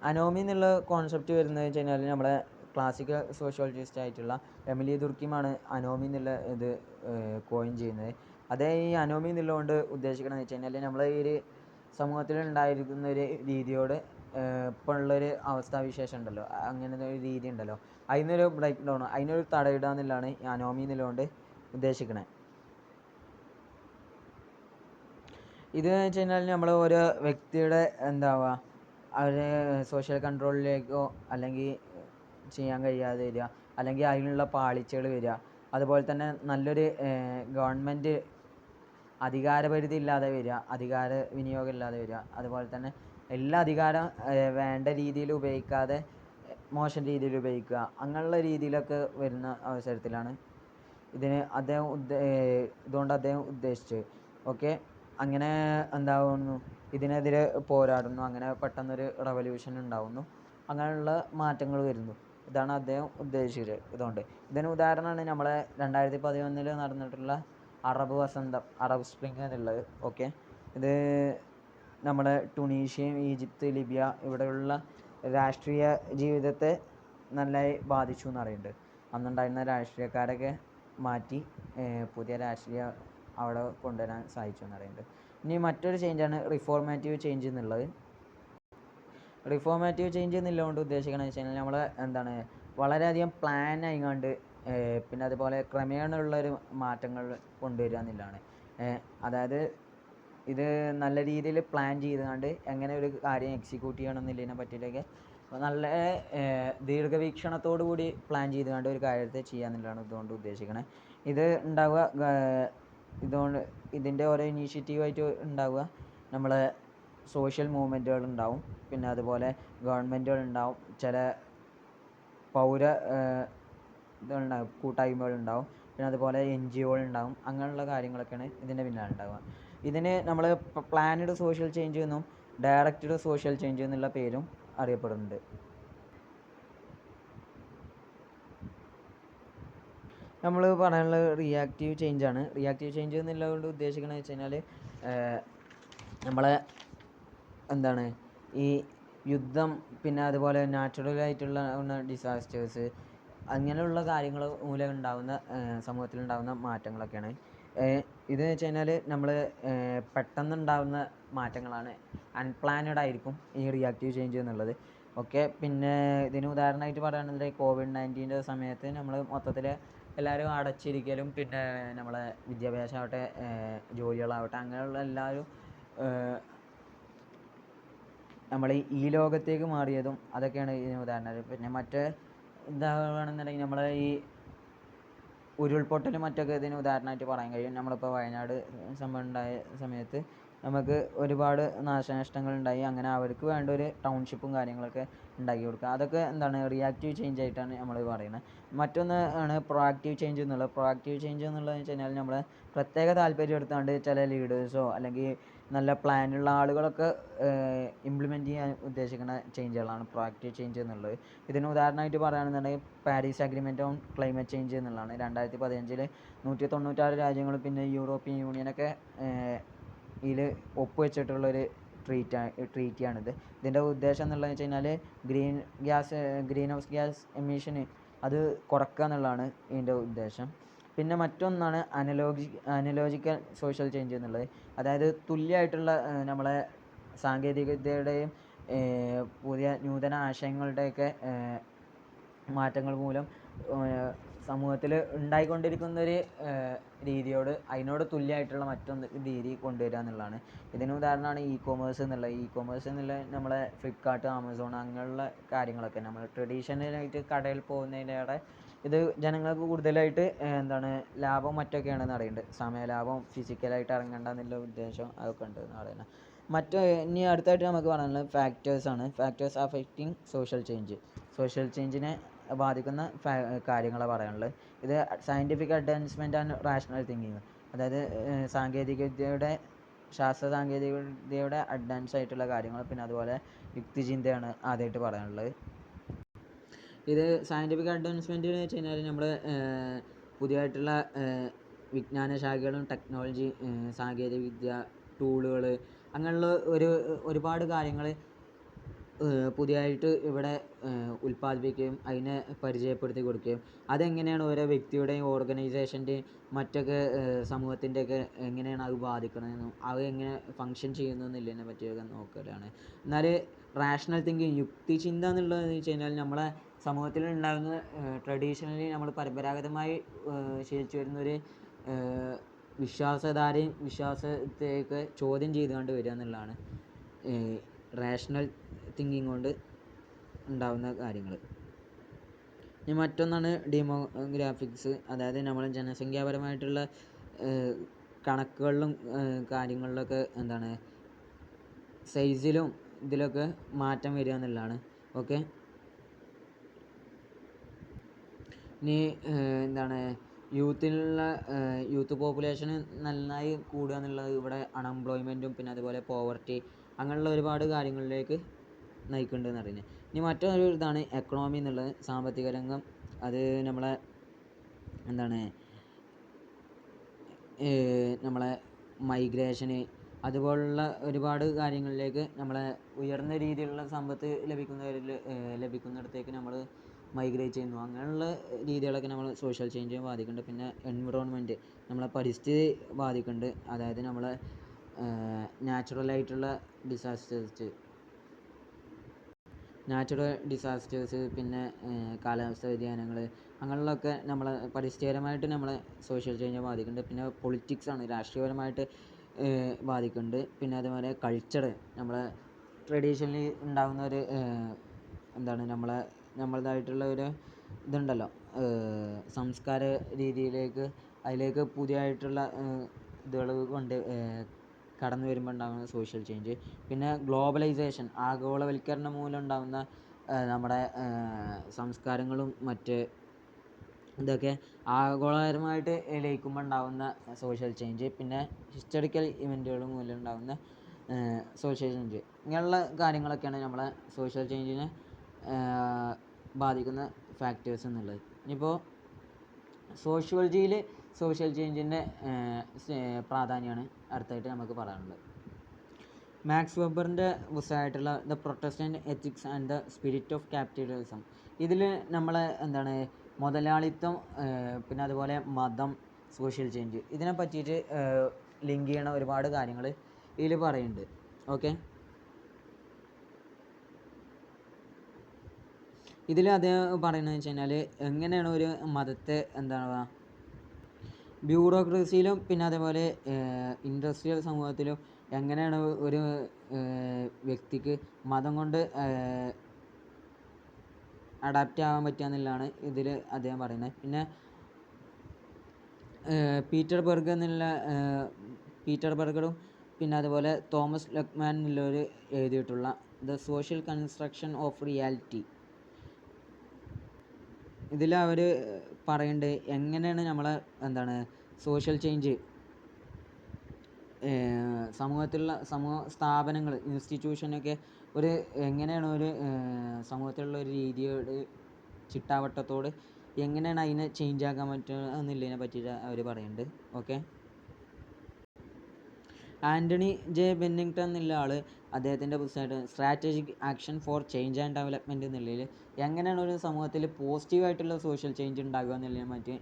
അനോമി എന്നുള്ള കോൺസെപ്റ്റ് വരുന്നത് വെച്ച് കഴിഞ്ഞാൽ നമ്മളെ ക്ലാസിക്കൽ സോഷ്യോളജിസ്റ്റ് ആയിട്ടുള്ള എമിലി ദുർക്കിമാണ് അനോമി എന്നുള്ള ഇത് കോയിൻ ചെയ്യുന്നത്. അതേ ഈ അനോമി എന്നുള്ളതുകൊണ്ട് ഉദ്ദേശിക്കണമെന്ന് വെച്ച് കഴിഞ്ഞാൽ നമ്മൾ ഈ ഒരു സമൂഹത്തിൽ ഉണ്ടായിരിക്കുന്ന ഒരു രീതിയോട് ഇപ്പോൾ ഉള്ളൊരു അവസ്ഥാവിശേഷം ഉണ്ടല്ലോ, അങ്ങനെ ഒരു രീതി ഉണ്ടല്ലോ, അതിനൊരു ബ്രേക്ക് ഡൗൺ, അതിനൊരു തടയിടുക എന്നുള്ളതാണ് ഈ അനോമി എന്നുള്ളതുകൊണ്ട് ഉദ്ദേശിക്കണത്. ഇത് വെച്ച് കഴിഞ്ഞാൽ നമ്മൾ ഓരോ വ്യക്തിയുടെ എന്താവുക അവരെ സോഷ്യൽ കൺട്രോളിലേക്കോ അല്ലെങ്കിൽ ചെയ്യാൻ കഴിയാതെ വരിക, അല്ലെങ്കിൽ അതിനുള്ള പാളിച്ചകൾ വരിക, അതുപോലെ തന്നെ നല്ലൊരു ഗവൺമെൻറ് അധികാരപരിധി ഇല്ലാതെ വരിക, അധികാര വിനിയോഗം ഇല്ലാതെ വരിക, അതുപോലെ തന്നെ എല്ലാ അധികാരം വേണ്ട രീതിയിൽ ഉപയോഗിക്കാതെ മോശം രീതിയിൽ ഉപയോഗിക്കുക, അങ്ങനെയുള്ള രീതിയിലൊക്കെ വരുന്ന അവസരത്തിലാണ് ഇതുകൊണ്ട് അദ്ദേഹം ഉദ്ദേശിച്ചത്. ഓക്കെ, അങ്ങനെ എന്താവുന്നു, ഇതിനെതിരെ പോരാടുന്നു, അങ്ങനെ പെട്ടെന്നൊരു റവല്യൂഷൻ ഉണ്ടാവുന്നു, അങ്ങനെയുള്ള മാറ്റങ്ങൾ വരുന്നു. ഇതാണ് അദ്ദേഹം ഉദ്ദേശിച്ചത്. ഇതിന് ഉദാഹരണമാണ് നമ്മളെ 2011 നടന്നിട്ടുള്ള അറബ് വസന്തം, അറബ് സ്പ്രിങ് എന്നുള്ളത്. ഓക്കെ, ഇത് നമ്മളെ ടുണീഷ്യ, ഈജിപ്ത്, ലിബിയ ഇവിടെയുള്ള രാഷ്ട്രീയ ജീവിതത്തെ നന്നായി ബാധിച്ചു എന്ന് പറയുന്നുണ്ട്. അന്നുണ്ടായിരുന്ന രാഷ്ട്രീയക്കാരൊക്കെ മാറ്റി പുതിയ രാഷ്ട്രീയ അവിടെ കൊണ്ടുവരാൻ സാധിച്ചു എന്ന് പറയുന്നുണ്ട്. ഇനി മറ്റൊരു ചേഞ്ചാണ് റിഫോർമാറ്റീവ് ചേഞ്ച് എന്നുള്ളത്. റിഫോർമാറ്റീവ് ചേഞ്ച് എന്നുള്ളതുകൊണ്ട് ഉദ്ദേശിക്കണമെന്ന് വെച്ച് കഴിഞ്ഞാൽ നമ്മൾ എന്താണ് വളരെയധികം പ്ലാൻ ആയിക്കൊണ്ട് പിന്നെ അതുപോലെ ക്രമേണ ഉള്ളൊരു മാറ്റങ്ങൾ കൊണ്ടുവരിക എന്നുള്ളതാണ്. അതായത് ഇത് നല്ല രീതിയിൽ പ്ലാൻ ചെയ്തുകൊണ്ട് എങ്ങനെ ഒരു കാര്യം എക്സിക്യൂട്ട് ചെയ്യണം എന്നുള്ളതിനെ പറ്റിയിട്ടൊക്കെ നല്ല ദീർഘവീക്ഷണത്തോടു കൂടി പ്ലാൻ ചെയ്തുകൊണ്ട് ഒരു കാര്യത്തെ ചെയ്യുക എന്നുള്ളതാണ് ഇതുകൊണ്ട് ഉദ്ദേശിക്കണത്. ഇത് ഉണ്ടാവുക ഇതിൻ്റെ ഓരോ ഇനീഷ്യേറ്റീവായിട്ട് ഉണ്ടാവുക നമ്മളെ സോഷ്യൽ മൂവ്മെൻറ്റുകൾ ഉണ്ടാവും, പിന്നെ അതുപോലെ ഗവൺമെൻറ്റുകൾ ഉണ്ടാവും, ചില പൗര ഇതുണ്ടാവും, കൂട്ടായ്മകളുണ്ടാവും, പിന്നെ അതുപോലെ NGO ഉണ്ടാവും, അങ്ങനെയുള്ള കാര്യങ്ങളൊക്കെയാണ് ഇതിൻ്റെ പിന്നാലെ ഉണ്ടാവുക. ഇതിന് നമ്മൾ പ്ലാനഡ് സോഷ്യൽ ചേഞ്ച് എന്നും ഡയറക്റ്റഡ് സോഷ്യൽ ചേഞ്ച് എന്നുള്ള പേരും അറിയപ്പെടുന്നുണ്ട്. നമ്മൾ പറയാനുള്ളത് റിയാക്റ്റീവ് ചേഞ്ചാണ്. റിയാക്റ്റീവ് ചേഞ്ച് എന്നുള്ളതുകൊണ്ട് ഉദ്ദേശിക്കണമെന്ന് വെച്ച് കഴിഞ്ഞാൽ നമ്മളെ എന്താണ് ഈ യുദ്ധം, പിന്നെ അതുപോലെ നാച്ചുറലായിട്ടുള്ള ഡിസാസ്റ്റേഴ്സ്, അങ്ങനെയുള്ള കാര്യങ്ങൾ മൂലം ഉണ്ടാകുന്ന സമൂഹത്തിലുണ്ടാകുന്ന മാറ്റങ്ങളൊക്കെയാണ്. ഇത് വെച്ച് കഴിഞ്ഞാൽ നമ്മൾ പെട്ടെന്നുണ്ടാകുന്ന മാറ്റങ്ങളാണ്, അൺപ്ലാനഡ് ആയിരിക്കും ഈ റിയാക്റ്റീവ് ചേഞ്ച് എന്നുള്ളത്. ഓക്കെ, പിന്നെ ഇതിന് ഉദാഹരണമായിട്ട് പറയുകയാണെന്നുണ്ടെങ്കിൽ COVID-19 സമയത്ത് നമ്മൾ മൊത്തത്തിൽ എല്ലാവരും അടച്ചിരിക്കലും, പിന്നെ നമ്മളെ വിദ്യാഭ്യാസമാവട്ടെ ജോലികളാവട്ടെ അങ്ങനെയുള്ള എല്ലാവരും നമ്മൾ ഈ ലോകത്തേക്ക് മാറിയതും അതൊക്കെയാണ് ഇതിന് ഉദാഹരണം. പിന്നെ മറ്റേ എന്താണെന്നുണ്ടെങ്കിൽ നമ്മളെ ഈ ഉരുൾപൊട്ടലും മറ്റൊക്കെ ഇതിന് ഉദാഹരണമായിട്ട് പറയാൻ കഴിയും. നമ്മളിപ്പോൾ വയനാട് സംഭവം ഉണ്ടായ സമയത്ത് നമുക്ക് ഒരുപാട് നാശനഷ്ടങ്ങളുണ്ടായി. അങ്ങനെ അവർക്ക് വേണ്ട ഒരു ടൗൺഷിപ്പും കാര്യങ്ങളൊക്കെ ഉണ്ടാക്കി കൊടുക്കുക. അതൊക്കെ എന്താണ് റിയാക്റ്റീവ് ചേഞ്ച് ആയിട്ടാണ് നമ്മൾ പറയുന്നത്. മറ്റൊന്ന് ആണ് പ്രൊആക്റ്റീവ് ചേഞ്ച് എന്നുള്ളത്. പ്രൊആക്റ്റീവ് ചേഞ്ച് എന്നുള്ളതെന്ന് വെച്ച് കഴിഞ്ഞാൽ നമ്മൾ പ്രത്യേക താല്പര്യം എടുത്തുകൊണ്ട് ചില ലീഡേഴ്സോ അല്ലെങ്കിൽ നല്ല പ്ലാനുള്ള ആളുകളൊക്കെ ഇംപ്ലിമെൻറ്റ് ചെയ്യാൻ ഉദ്ദേശിക്കുന്ന ചേഞ്ചുകളാണ് പ്രൊആക്റ്റീവ് ചേഞ്ച് എന്നുള്ളത്. ഇതിന് ഉദാഹരണമായിട്ട് പറയുകയാണെന്നുണ്ടെങ്കിൽ Paris agreement on climate change എന്നുള്ളതാണ്. 2015 196 രാജ്യങ്ങളും പിന്നെ യൂറോപ്യൻ യൂണിയനൊക്കെ ഇതിൽ ഒപ്പുവെച്ചിട്ടുള്ളൊരു ട്രീറ്റിയാണിത്. ഇതിൻ്റെ ഉദ്ദേശം എന്നുള്ളതെന്ന് വെച്ച് കഴിഞ്ഞാൽ ഗ്രീൻ ഹൗസ് ഗ്യാസ് എമിഷന് അത് കുറക്കുക എന്നുള്ളതാണ് ഇതിൻ്റെ ഉദ്ദേശം. പിന്നെ മറ്റൊന്നാണ് അനലോജിക്കൽ സോഷ്യൽ ചേഞ്ച് എന്നുള്ളത്. അതായത് തുല്യമായിട്ടുള്ള നമ്മളെ സാങ്കേതികവിദ്യയുടെയും പുതിയ നൂതന ആശയങ്ങളുടെയൊക്കെ മാറ്റങ്ങൾ മൂലം സമൂഹത്തിൽ ഉണ്ടായിക്കൊണ്ടിരിക്കുന്നൊരു രീതിയോട് അതിനോട് തുല്യമായിട്ടുള്ള മറ്റൊന്ന് രീതി കൊണ്ടുവരിക എന്നുള്ളതാണ്. ഇതിന് ഉദാഹരണമാണ് ഇ കൊമേഴ്സ് എന്നുള്ള നമ്മളെ ഫ്ലിപ്കാർട്ട്, ആമസോൺ അങ്ങനെയുള്ള കാര്യങ്ങളൊക്കെ. നമ്മൾ ട്രഡീഷണലായിട്ട് കടയിൽ പോകുന്നതിലേറെ ഇത് ജനങ്ങൾക്ക് കൂടുതലായിട്ട് ലാഭം മറ്റൊക്കെയാണെന്ന് അറിയുന്നുണ്ട്. സമയലാഭം, ഫിസിക്കലായിട്ട് ഇറങ്ങേണ്ട എന്നുള്ള ഉദ്ദേശം അതൊക്കെ ഉണ്ട് എന്ന് പറയുന്നത്. ഇനി അടുത്തായിട്ട് നമുക്ക് പറയാനുള്ളത് ഫാക്ടേഴ്സാണ്. ഫാക്ടേഴ്സ് അഫക്റ്റിംഗ് സോഷ്യൽ ചേഞ്ചിനെ ബാധിക്കുന്ന കാര്യങ്ങളാണ് പറയാനുള്ളത്. ഇത് scientific advancement and rational thinking. അതായത് ശാസ്ത്ര സാങ്കേതിക വിദ്യയുടെ അഡ്വാൻസ് ആയിട്ടുള്ള കാര്യങ്ങൾ, പിന്നെ അതുപോലെ യുക്തിചിന്തയാണ് ആദ്യമായിട്ട് പറയാനുള്ളത്. ഇത് സയൻറ്റിഫിക് അഡ്വാൻസ്മെൻറ്റ് എന്ന് വെച്ച് കഴിഞ്ഞാൽ നമ്മൾ പുതിയതായിട്ടുള്ള വിജ്ഞാന ശാഖകളും ടെക്നോളജി, സാങ്കേതിക വിദ്യ, ടൂളുകൾ അങ്ങനെയുള്ള ഒരുപാട് കാര്യങ്ങൾ പുതിയതായിട്ട് ഇവിടെ ഉൽപ്പാദിപ്പിക്കുകയും അതിനെ പരിചയപ്പെടുത്തി കൊടുക്കുകയും അതെങ്ങനെയാണ് ഓരോ വ്യക്തിയുടെയും ഓർഗനൈസേഷൻ്റെയും മറ്റൊക്കെ സമൂഹത്തിൻ്റെയൊക്കെ എങ്ങനെയാണ് അത് ബാധിക്കണമെന്നും അത് എങ്ങനെ ഫങ്ഷൻ ചെയ്യുന്നു എന്നുള്ളതിനെ പറ്റിയൊക്കെ നോക്കലാണ്. എന്നാൽ റാഷണൽ തിങ്കിങ്, യുക്തിചിന്ത എന്നുള്ളതെന്ന് വെച്ച് കഴിഞ്ഞാൽ നമ്മളെ സമൂഹത്തിൽ ഉണ്ടാകുന്ന ട്രഡീഷണലി നമ്മൾ പരമ്പരാഗതമായി ശീലിച്ചു വരുന്നൊരു വിശ്വാസത്തെയൊക്കെ ചോദ്യം ചെയ്തുകൊണ്ട് വരിക എന്നുള്ളതാണ് റാഷണൽ തിങ്കിങ് കൊണ്ട് ഉണ്ടാകുന്ന കാര്യങ്ങൾ. ഇനി മറ്റൊന്നാണ് ഡെമോഗ്രാഫിക്സ്. അതായത് നമ്മൾ ജനസംഖ്യാപരമായിട്ടുള്ള കണക്കുകളിലും കാര്യങ്ങളിലൊക്കെ സൈസിലും ഇതിലൊക്കെ മാറ്റം വരിക എന്നുള്ളതാണ്. ഓക്കെ, ഇനി യൂത്ത് പോപ്പുലേഷൻ നന്നായി കൂടുക എന്നുള്ളത് ഇവിടെ അൺഎംപ്ലോയ്മെൻറ്റും പിന്നെ അതുപോലെ പോവർട്ടി അങ്ങനെയുള്ള ഒരുപാട് കാര്യങ്ങളിലേക്ക് നയിക്കുന്നുണ്ടെന്ന് അറിയുന്നത്. ഇനി മറ്റൊരു ഇതാണ് എക്കണോമി എന്നുള്ളത്, സാമ്പത്തിക രംഗം. അത് നമ്മളെ മൈഗ്രേഷന് അതുപോലുള്ള ഒരുപാട് കാര്യങ്ങളിലേക്ക് നമ്മളെ ഉയർന്ന രീതിയിലുള്ള സമ്പത്ത് ലഭിക്കുന്നിടത്തേക്ക് നമ്മൾ മൈഗ്രേറ്റ് ചെയ്യുന്നു. അങ്ങനെയുള്ള രീതികളൊക്കെ നമ്മൾ സോഷ്യൽ ചേഞ്ചിനെ ബാധിക്കുന്നുണ്ട്. പിന്നെ എൻവിറോൺമെൻറ്റ്, നമ്മളെ പരിസ്ഥിതി ബാധിക്കുന്നുണ്ട്. അതായത് നമ്മളെ നാച്ചുറൽ ഡിസാസ്റ്റേഴ്സ് പിന്നെ കാലാവസ്ഥ വ്യതിയാനങ്ങൾ അങ്ങനെയുള്ളതൊക്കെ നമ്മളെ പരിസ്ഥിതിപരമായിട്ട് നമ്മളെ സോഷ്യൽ ചേഞ്ചിനെ ബാധിക്കുന്നുണ്ട്. പിന്നെ പൊളിറ്റിക്സാണ്, രാഷ്ട്രീയപരമായിട്ട് ബാധിക്കുന്നുണ്ട്. പിന്നെ അതുപോലെ കൾച്ചർ, നമ്മളെ ട്രഡീഷണലി ഉണ്ടാകുന്ന ഒരു നമ്മളതായിട്ടുള്ള ഒരു ഇതുണ്ടല്ലോ, സംസ്കാര രീതിയിലേക്ക് അതിലേക്ക് പുതിയതായിട്ടുള്ള ഇതുകൾ കൊണ്ട് കടന്നു വരുമ്പോൾ ഉണ്ടാകുന്ന സോഷ്യൽ ചേഞ്ച്. പിന്നെ ഗ്ലോബലൈസേഷൻ, ആഗോളവൽക്കരണം മൂലം ഉണ്ടാകുന്ന നമ്മുടെ സംസ്കാരങ്ങളും മറ്റ് ഇതൊക്കെ ആഗോളപരമായിട്ട് ലയിക്കുമ്പോൾ ഉണ്ടാകുന്ന സോഷ്യൽ ചേഞ്ച്. പിന്നെ ഹിസ്റ്റോറിക്കൽ ഇവൻറ്റുകൾ മൂലം ഉണ്ടാകുന്ന സോഷ്യൽ ചേഞ്ച്. ഇങ്ങനെയുള്ള കാര്യങ്ങളൊക്കെയാണ് നമ്മളെ സോഷ്യൽ ചേഞ്ചിനെ ബാധിക്കുന്ന ഫാക്ടേഴ്സ് എന്നുള്ളത്. ഇനിയിപ്പോൾ സോഷ്യോളജിയിൽ സോഷ്യൽ ചേഞ്ചിൻ്റെ പ്രാധാന്യമാണ് അടുത്തായിട്ട് നമുക്ക് പറയാനുള്ളത്. മാക്സ് വെബറിൻ്റെ പുസ്തകമായിട്ടുള്ള the Protestant ethics and the spirit of capitalism. ഇതിൽ നമ്മളെ മുതലാളിത്തം പിന്നെ അതുപോലെ മതം, സോഷ്യൽ ചേഞ്ച് ഇതിനെ പറ്റിയിട്ട് ലിങ്ക് ചെയ്യണ ഒരുപാട് കാര്യങ്ങൾ ഇതിൽ പറയുന്നുണ്ട്. ഓക്കെ, ഇതിൽ അദ്ദേഹം പറയുന്നത് വെച്ച് കഴിഞ്ഞാൽ എങ്ങനെയാണ് ഒരു മതത്തെ ബ്യൂറോക്രസിയിലും പിന്നെ അതേപോലെ ഇൻഡസ്ട്രിയൽ സമൂഹത്തിലും എങ്ങനെയാണ് ഒരു വ്യക്തിക്ക് മതം കൊണ്ട് അഡാപ്റ്റ് ആവാൻ പറ്റുക എന്നുള്ളതാണ് ഇതിൽ അദ്ദേഹം പറയുന്നത്. പിന്നെ പീറ്റർ ബർഗറും പിന്നെ അതുപോലെ തോമസ് ലക്മാൻ എന്നുള്ളവർ എഴുതിയിട്ടുള്ള the social construction of reality, ഇതിൽ അവർ പറയുന്നുണ്ട് എങ്ങനെയാണ് നമ്മളെ സോഷ്യൽ ചേഞ്ച് സമൂഹ സ്ഥാപനങ്ങൾ, ഇൻസ്റ്റിറ്റ്യൂഷനൊക്കെ എങ്ങനെയാണ് ഒരു സമൂഹത്തിലുള്ള ഒരു രീതിയോട് ചിട്ടാവട്ടത്തോട് എങ്ങനെയാണ് അതിനെ ചേഞ്ച് ആക്കാൻ പറ്റുക എന്നുള്ളതിനെ പറ്റിയിട്ട് അവർ പറയുന്നുണ്ട്. ഓക്കെ, ആൻ്റണി ജെ ബെന്നിങ്ടൺ എന്നുള്ള ആൾ അദ്ദേഹത്തിൻ്റെ പുസ്തകമായിട്ട് strategic action for change and development എന്നുള്ളതിൽ എങ്ങനെയാണ് ഒരു സമൂഹത്തിൽ പോസിറ്റീവായിട്ടുള്ള സോഷ്യൽ ചേഞ്ച് ഉണ്ടാകുക എന്നുള്ളതിനെ പറ്റി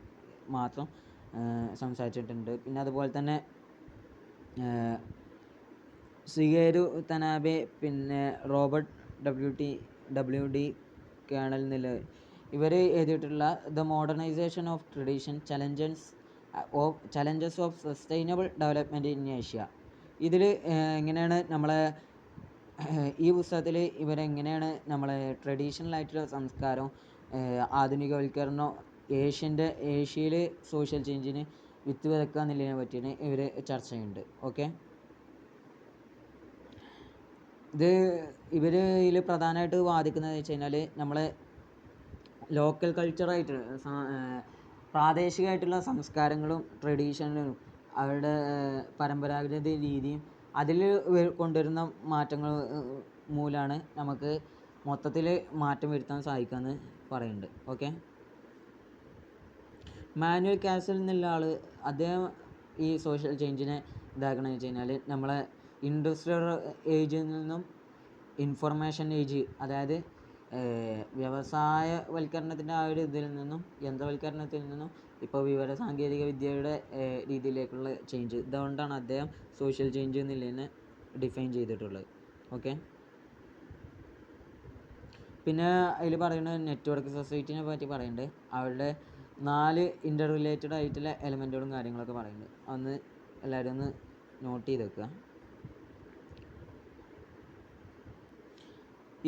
മാത്രം സംസാരിച്ചിട്ടുണ്ട്. പിന്നെ അതുപോലെ തന്നെ സിഗേരു തനാബെ, പിന്നെ റോബർട്ട് ഡബ്ല്യു ഡി കേണൽ എന്നുള്ള ഇവർ എഴുതിയിട്ടുള്ള the modernisation of tradition challenges of sustainable development in Asia. ഇതിൽ എങ്ങനെയാണ് നമ്മളെ ഈ പുസ്തകത്തിൽ ഇവരെങ്ങനെയാണ് നമ്മളെ ട്രഡീഷണലായിട്ടുള്ള സംസ്കാരം, ആധുനികവൽക്കരണം, ഏഷ്യയിൽ സോഷ്യൽ ചേഞ്ചിന് വിത്ത് വിതക്കുക എന്നുള്ളതിനെ പറ്റിയാണ് ഇവർ ചർച്ച ചെയ്യുന്നുണ്ട്. ഓക്കെ, ഇതിൽ പ്രധാനമായിട്ട് വാദിക്കുന്നത് വെച്ച് കഴിഞ്ഞാൽ നമ്മളെ ലോക്കൽ കൾച്ചറായിട്ട് പ്രാദേശികമായിട്ടുള്ള സംസ്കാരങ്ങളും ട്രഡീഷണലും അവരുടെ പരമ്പരാഗത രീതിയും അതിൽ കൊണ്ടുവരുന്ന മാറ്റങ്ങൾ മൂലമാണ് നമുക്ക് മൊത്തത്തിൽ മാറ്റം വരുത്താൻ സാധിക്കുമെന്ന് പറയുന്നുണ്ട്. ഓക്കെ, മാനുവൽ കാസൽ എന്നുള്ള ആൾ അദ്ദേഹം ഈ സോഷ്യൽ ചേഞ്ചിനെ ഇതാക്കണമെന്ന് വെച്ച് കഴിഞ്ഞാൽ നമ്മളെ ഇൻഡസ്ട്രിയൽ ഏജിൽ നിന്നും ഇൻഫർമേഷൻ ഏജ്, അതായത് വ്യവസായവൽക്കരണത്തിൻ്റെ ആ ഒരു ഇതിൽ നിന്നും യന്ത്രവൽക്കരണത്തിൽ നിന്നും ഇപ്പോൾ വിവരസാങ്കേതിക വിദ്യയുടെ രീതിയിലേക്കുള്ള ചേഞ്ച്, ഇതുകൊണ്ടാണ് അദ്ദേഹം സോഷ്യൽ ചേഞ്ച് എന്നുള്ളതിനെ ഡിഫൈൻ ചെയ്തിട്ടുള്ളത്. ഓക്കെ, പിന്നെ അതിൽ പറയുന്നത് നെറ്റ്വർക്ക് സൊസൈറ്റിനെ പറ്റി പറയുന്നുണ്ട്. അവരുടെ 4 ഇൻ്റർ റിലേറ്റഡ് ആയിട്ടുള്ള എലമെൻറ്റുകളും കാര്യങ്ങളൊക്കെ പറയുന്നുണ്ട്. അതൊന്ന് എല്ലാവരും ഒന്ന് നോട്ട് ചെയ്ത് വെക്കുക.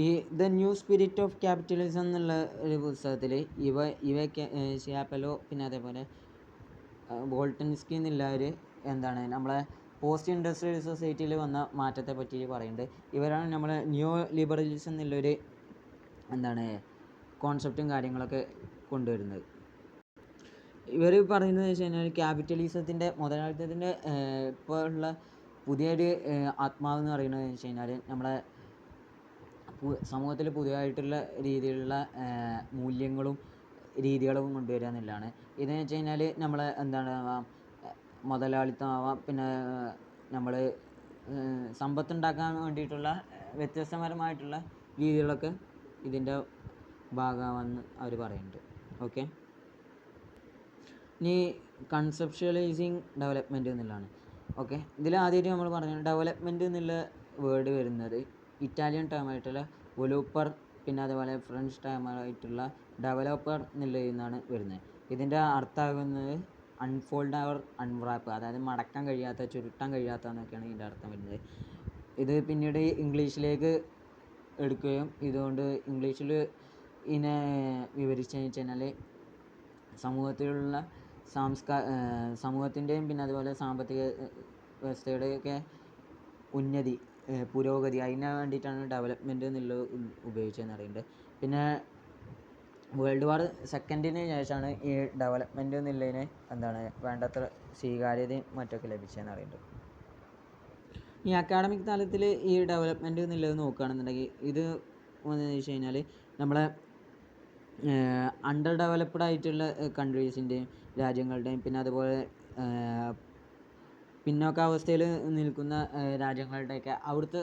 ഈ the new spirit of capitalism എന്നുള്ള ഒരു പുസ്തകത്തിൽ ഇവയൊക്കെ ഷിയാപ്പലോ, പിന്നെ അതേപോലെ ബോൾട്ടൻസ്കി എന്നുള്ളവർ എന്താണ് നമ്മളെ പോസ്റ്റ് ഇൻഡസ്ട്രിയൽ സൊസൈറ്റിയിൽ വന്ന മാറ്റത്തെ പറ്റി പറയുന്നുണ്ട്. ഇവരാണ് നമ്മളെ ന്യൂ ലിബറലിസം എന്നുള്ളൊരു എന്താണ് കോൺസെപ്റ്റും കാര്യങ്ങളൊക്കെ കൊണ്ടുവരുന്നത്. ഇവർ പറയുന്നത് വെച്ച് കഴിഞ്ഞാൽ ക്യാപിറ്റലിസത്തിൻ്റെ മുതലാളിത്തത്തിൻ്റെ ഇപ്പോൾ ഉള്ള പുതിയൊരു ആത്മാവെന്ന് പറയുന്നത് വെച്ച് കഴിഞ്ഞാൽ നമ്മളെ സമൂഹത്തിൽ പുതിയതായിട്ടുള്ള രീതിയിലുള്ള മൂല്യങ്ങളും രീതികളും കൊണ്ടുവരിക എന്നുള്ളതാണ്. ഇതെന്ന് വെച്ച് കഴിഞ്ഞാൽ നമ്മളെ എന്താണ് മുതലാളിത്തമാവാം, പിന്നെ നമ്മൾ സമ്പത്തുണ്ടാക്കാൻ വേണ്ടിയിട്ടുള്ള വ്യത്യസ്തപരമായിട്ടുള്ള രീതികളൊക്കെ ഇതിൻ്റെ ഭാഗമാണെന്ന് അവർ പറയുന്നുണ്ട്. ഓക്കെ, ഇനി കൺസെപ്ച്വലൈസിങ് ഡെവലപ്മെൻറ്റ് എന്നുള്ളതാണ്. ഓക്കെ, ഇതിൽ ആദ്യമായിട്ട് നമ്മൾ പറഞ്ഞു ഡെവലപ്മെൻറ്റ് എന്നുള്ള വേർഡ് വരുന്നത് ഇറ്റാലിയൻ ടേമായിട്ടുള്ള വൊലൂപ്പർ, പിന്നെ അതുപോലെ ഫ്രഞ്ച് ടേമായിട്ടുള്ള ഡെവലപ്പർ എന്നുള്ളതിൽ നിന്നാണ് വരുന്നത്. ഇതിൻ്റെ അർത്ഥമാകുന്നത് അൺഫോൾഡ് ഓർ അൺറാപ്പ്, അതായത് മടക്കാൻ കഴിയാത്ത, ചുരുട്ടാൻ കഴിയാത്ത എന്നൊക്കെയാണ് ഇതിൻ്റെ അർത്ഥം വരുന്നത്. ഇത് പിന്നീട് ഇംഗ്ലീഷിലേക്ക് എടുക്കുകയും ഇതുകൊണ്ട് ഇംഗ്ലീഷിൽ ഇതിനെ വിവരിച്ചതെന്ന് വെച്ച് കഴിഞ്ഞാൽ സമൂഹത്തിൻ്റെയും പിന്നെ അതുപോലെ സാമ്പത്തിക വ്യവസ്ഥയുടെയൊക്കെ ഉന്നതി, പുരോഗതി, അതിന് വേണ്ടിയിട്ടാണ് ഡെവലപ്മെൻറ്റ് എന്നുള്ളത് ഉപയോഗിച്ചതെന്ന് പറയുന്നുണ്ട്. പിന്നെ വേൾഡ് വാർ സെക്കൻഡിന് ശേഷമാണ് ഈ ഡെവലപ്മെൻറ്റ് എന്നുള്ളതിന് എന്താണ് വേണ്ടത്ര സ്വീകാര്യതയും മറ്റൊക്കെ ലഭിച്ചതെന്ന് പറയുന്നുണ്ട്. ഈ അക്കാഡമിക് തലത്തിൽ ഈ ഡെവലപ്മെൻറ്റ് എന്നുള്ളത് നോക്കുകയാണെന്നുണ്ടെങ്കിൽ ഇത് എന്ന് വെച്ച് കഴിഞ്ഞാൽ നമ്മളെ അണ്ടർ ഡെവലപ്ഡ് ആയിട്ടുള്ള കൺട്രീസിൻ്റെയും രാജ്യങ്ങളുടെയും പിന്നെ അതുപോലെ പിന്നോക്കാവസ്ഥയിൽ നിൽക്കുന്ന രാജ്യങ്ങളുടെയൊക്കെ അവിടുത്തെ